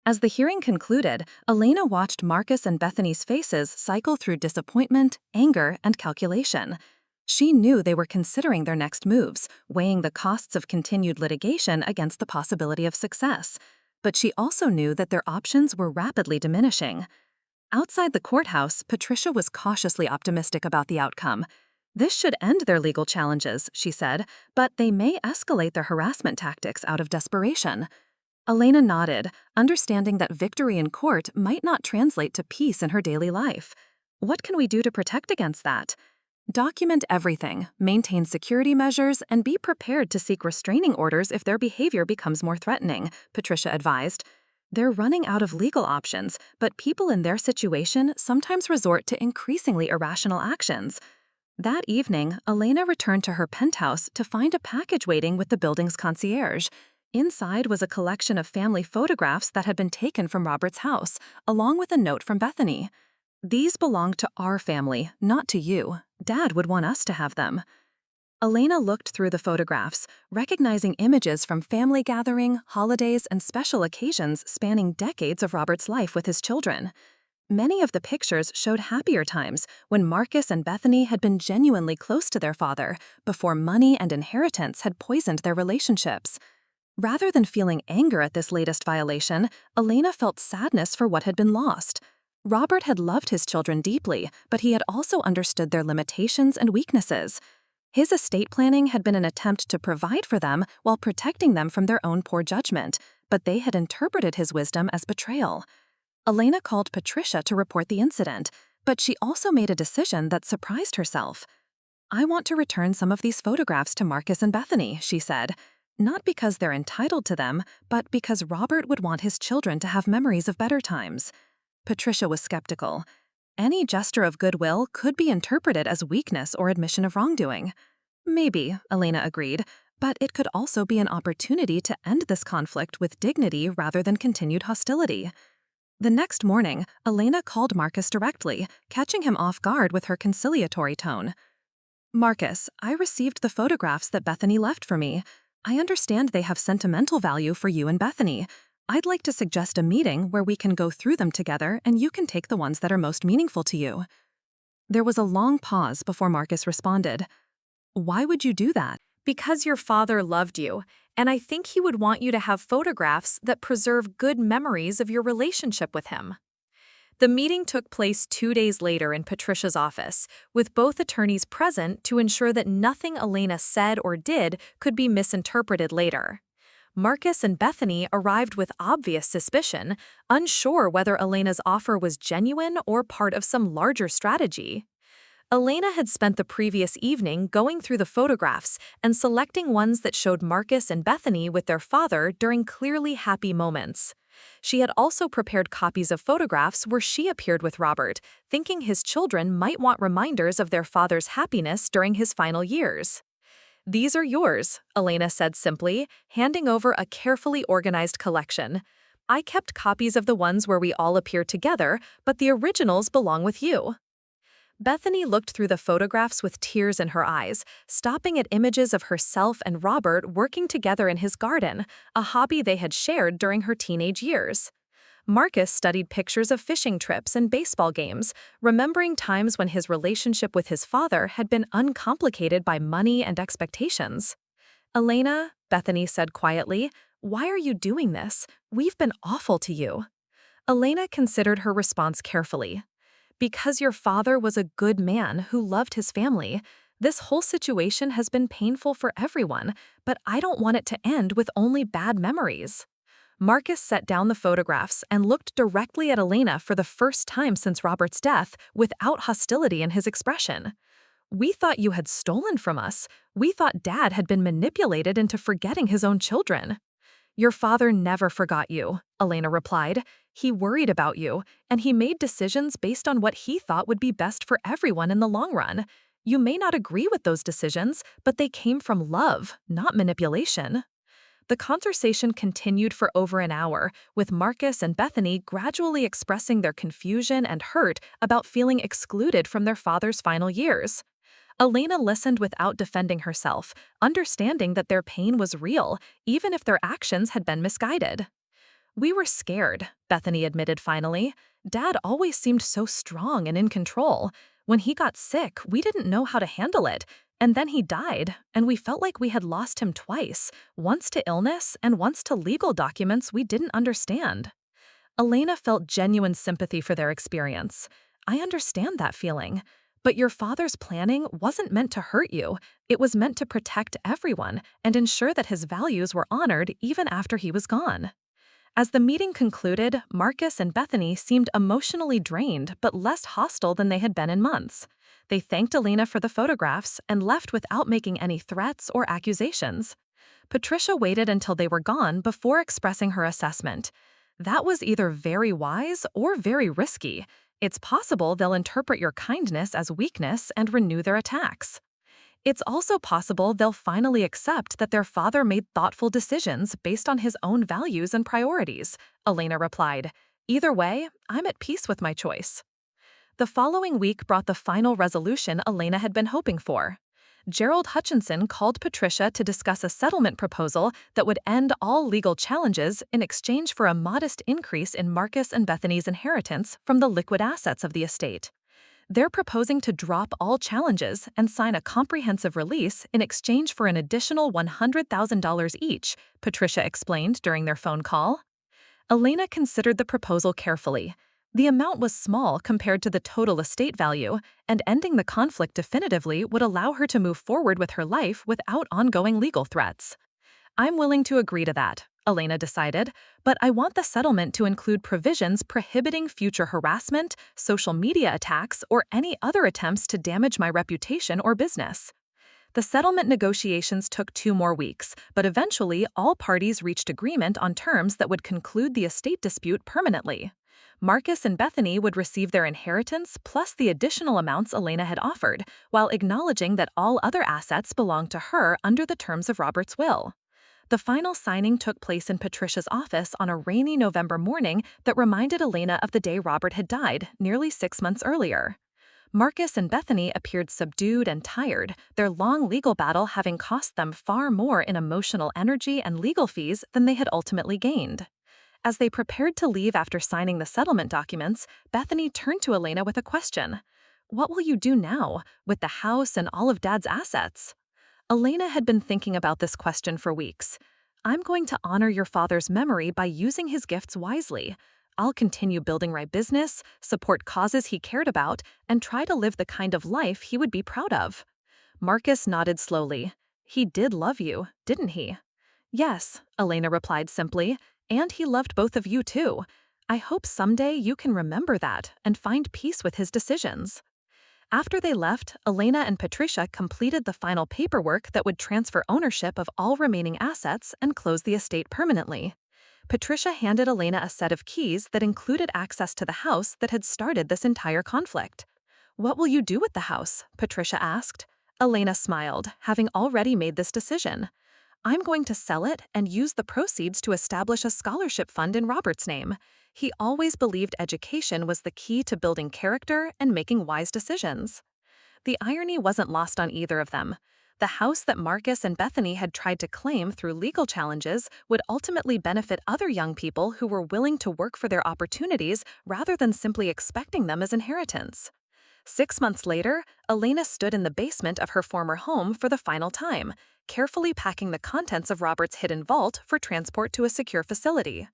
As the hearing concluded, Elena watched Marcus and Bethany's faces cycle through disappointment, anger, and calculation. She knew they were considering their next moves, weighing the costs of continued litigation against the possibility of success. But she also knew that their options were rapidly diminishing. Outside the courthouse, Patricia was cautiously optimistic about the outcome. "This should end their legal challenges," she said, "but they may escalate their harassment tactics out of desperation." Elena nodded, understanding that victory in court might not translate to peace in her daily life. "What can we do to protect against that?" "Document everything, maintain security measures, and be prepared to seek restraining orders if their behavior becomes more threatening," Patricia advised. "They're running out of legal options, but people in their situation sometimes resort to increasingly irrational actions." That evening, Elena returned to her penthouse to find a package waiting with the building's concierge. Inside was a collection of family photographs that had been taken from Robert's house, along with a note from Bethany. "These belong to our family, not to you. Dad would want us to have them." Elena looked through the photographs, recognizing images from family gathering, holidays, and special occasions spanning decades of Robert's life with his children. Many of the pictures showed happier times when Marcus and Bethany had been genuinely close to their father, before money and inheritance had poisoned their relationships. Rather than feeling anger at this latest violation, Elena felt sadness for what had been lost. Robert had loved his children deeply, but he had also understood their limitations and weaknesses. His estate planning had been an attempt to provide for them while protecting them from their own poor judgment, but they had interpreted his wisdom as betrayal. Elena called Patricia to report the incident, but she also made a decision that surprised herself. "I want to return some of these photographs to Marcus and Bethany," she said. "Not because they're entitled to them, but because Robert would want his children to have memories of better times." Patricia was skeptical. Any gesture of goodwill could be interpreted as weakness or admission of wrongdoing. "Maybe," Elena agreed, "but it could also be an opportunity to end this conflict with dignity rather than continued hostility." The next morning, Elena called Marcus directly, catching him off guard with her conciliatory tone. "Marcus, I received the photographs that Bethany left for me. I understand they have sentimental value for you and Bethany. I'd like to suggest a meeting where we can go through them together and you can take the ones that are most meaningful to you." There was a long pause before Marcus responded. "Why would you do that?" Because your father loved you, and I think he would want you to have photographs that preserve good memories of your relationship with him. The meeting took place 2 days later in Patricia's office, with both attorneys present to ensure that nothing Elena said or did could be misinterpreted later. Marcus and Bethany arrived with obvious suspicion, unsure whether Elena's offer was genuine or part of some larger strategy. Elena had spent the previous evening going through the photographs and selecting ones that showed Marcus and Bethany with their father during clearly happy moments. She had also prepared copies of photographs where she appeared with Robert, thinking his children might want reminders of their father's happiness during his final years. "These are yours," Elena said simply, handing over a carefully organized collection. "I kept copies of the ones where we all appear together, but the originals belong with you." Bethany looked through the photographs with tears in her eyes, stopping at images of herself and Robert working together in his garden, a hobby they had shared during her teenage years. Marcus studied pictures of fishing trips and baseball games, remembering times when his relationship with his father had been uncomplicated by money and expectations. "Elena," Bethany said quietly, "why are you doing this? We've been awful to you." Elena considered her response carefully. "Because your father was a good man who loved his family. This whole situation has been painful for everyone, but I don't want it to end with only bad memories." Marcus set down the photographs and looked directly at Elena for the first time since Robert's death, without hostility in his expression. "We thought you had stolen from us. We thought Dad had been manipulated into forgetting his own children." "Your father never forgot you," Elena replied. "He worried about you, and he made decisions based on what he thought would be best for everyone in the long run. You may not agree with those decisions, but they came from love, not manipulation." The conversation continued for over an hour, with Marcus and Bethany gradually expressing their confusion and hurt about feeling excluded from their father's final years. Elena listened without defending herself, understanding that their pain was real, even if their actions had been misguided. "We were scared," Bethany admitted finally. "Dad always seemed so strong and in control. When he got sick, we didn't know how to handle it. And then he died, and we felt like we had lost him twice, once to illness and once to legal documents we didn't understand." Elena felt genuine sympathy for their experience. "I understand that feeling. But your father's planning wasn't meant to hurt you. It was meant to protect everyone and ensure that his values were honored even after he was gone." As the meeting concluded, Marcus and Bethany seemed emotionally drained but less hostile than they had been in months. They thanked Elena for the photographs and left without making any threats or accusations. Patricia waited until they were gone before expressing her assessment. "That was either very wise or very risky. It's possible they'll interpret your kindness as weakness and renew their attacks. It's also possible they'll finally accept that their father made thoughtful decisions based on his own values and priorities," Elena replied. "Either way, I'm at peace with my choice." The following week brought the final resolution Elena had been hoping for. Gerald Hutchinson called Patricia to discuss a settlement proposal that would end all legal challenges in exchange for a modest increase in Marcus and Bethany's inheritance from the liquid assets of the estate. They're proposing to drop all challenges and sign a comprehensive release in exchange for an additional $100,000 each, Patricia explained during their phone call. Elena considered the proposal carefully. The amount was small compared to the total estate value, and ending the conflict definitively would allow her to move forward with her life without ongoing legal threats. I'm willing to agree to that, Elena decided, but I want the settlement to include provisions prohibiting future harassment, social media attacks, or any other attempts to damage my reputation or business. The settlement negotiations took 2 more weeks, but eventually all parties reached agreement on terms that would conclude the estate dispute permanently. Marcus and Bethany would receive their inheritance plus the additional amounts Elena had offered, while acknowledging that all other assets belonged to her under the terms of Robert's will. The final signing took place in Patricia's office on a rainy November morning that reminded Elena of the day Robert had died, nearly 6 months earlier. Marcus and Bethany appeared subdued and tired, their long legal battle having cost them far more in emotional energy and legal fees than they had ultimately gained. As they prepared to leave after signing the settlement documents, Bethany turned to Elena with a question. "What will you do now, with the house and all of Dad's assets?" Elena had been thinking about this question for weeks. "I'm going to honor your father's memory by using his gifts wisely. I'll continue building my business, support causes he cared about, and try to live the kind of life he would be proud of." Marcus nodded slowly. "He did love you, didn't he?" "Yes," Elena replied simply, "and he loved both of you too. I hope someday you can remember that and find peace with his decisions." After they left, Elena and Patricia completed the final paperwork that would transfer ownership of all remaining assets and close the estate permanently. Patricia handed Elena a set of keys that included access to the house that had started this entire conflict. "What will you do with the house?" Patricia asked. Elena smiled, having already made this decision. "I'm going to sell it and use the proceeds to establish a scholarship fund in Robert's name. He always believed education was the key to building character and making wise decisions." The irony wasn't lost on either of them. The house that Marcus and Bethany had tried to claim through legal challenges would ultimately benefit other young people who were willing to work for their opportunities rather than simply expecting them as inheritance. 6 months later, Elena stood in the basement of her former home for the final time, carefully packing the contents of Robert's hidden vault for transport to a secure facility.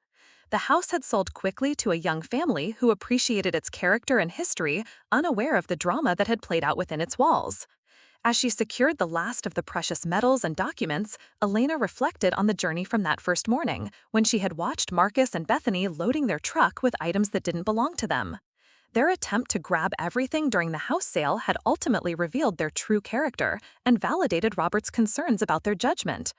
The house had sold quickly to a young family who appreciated its character and history, unaware of the drama that had played out within its walls. As she secured the last of the precious metals and documents, Elena reflected on the journey from that first morning, when she had watched Marcus and Bethany loading their truck with items that didn't belong to them. Their attempt to grab everything during the house sale had ultimately revealed their true character and validated Robert's concerns about their judgment.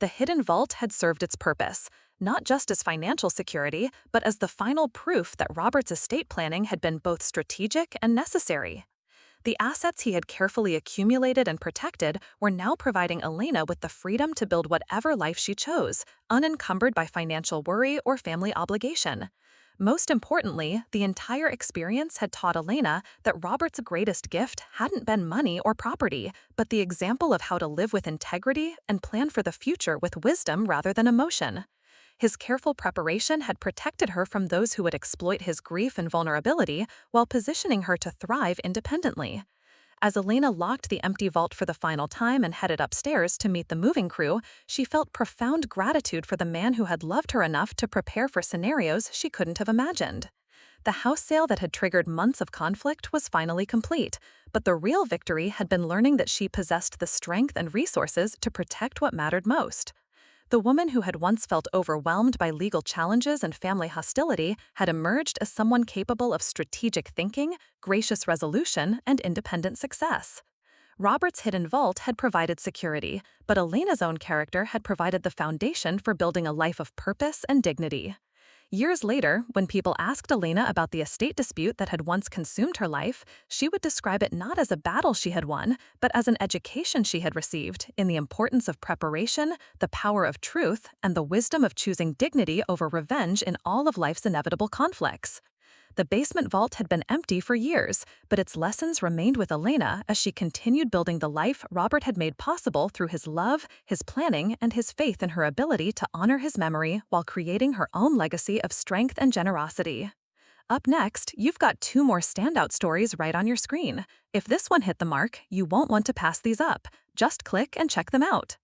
The hidden vault had served its purpose, not just as financial security, but as the final proof that Robert's estate planning had been both strategic and necessary. The assets he had carefully accumulated and protected were now providing Elena with the freedom to build whatever life she chose, unencumbered by financial worry or family obligation. Most importantly, the entire experience had taught Elena that Robert's greatest gift hadn't been money or property, but the example of how to live with integrity and plan for the future with wisdom rather than emotion. His careful preparation had protected her from those who would exploit his grief and vulnerability while positioning her to thrive independently. As Elena locked the empty vault for the final time and headed upstairs to meet the moving crew, she felt profound gratitude for the man who had loved her enough to prepare for scenarios she couldn't have imagined. The house sale that had triggered months of conflict was finally complete, but the real victory had been learning that she possessed the strength and resources to protect what mattered most. The woman who had once felt overwhelmed by legal challenges and family hostility had emerged as someone capable of strategic thinking, gracious resolution, and independent success. Robert's hidden vault had provided security, but Elena's own character had provided the foundation for building a life of purpose and dignity. Years later, when people asked Elena about the estate dispute that had once consumed her life, she would describe it not as a battle she had won, but as an education she had received in the importance of preparation, the power of truth, and the wisdom of choosing dignity over revenge in all of life's inevitable conflicts. The basement vault had been empty for years, but its lessons remained with Elena as she continued building the life Robert had made possible through his love, his planning, and his faith in her ability to honor his memory while creating her own legacy of strength and generosity. Up next, you've got 2 more standout stories right on your screen. If this one hit the mark, you won't want to pass these up. Just click and check them out.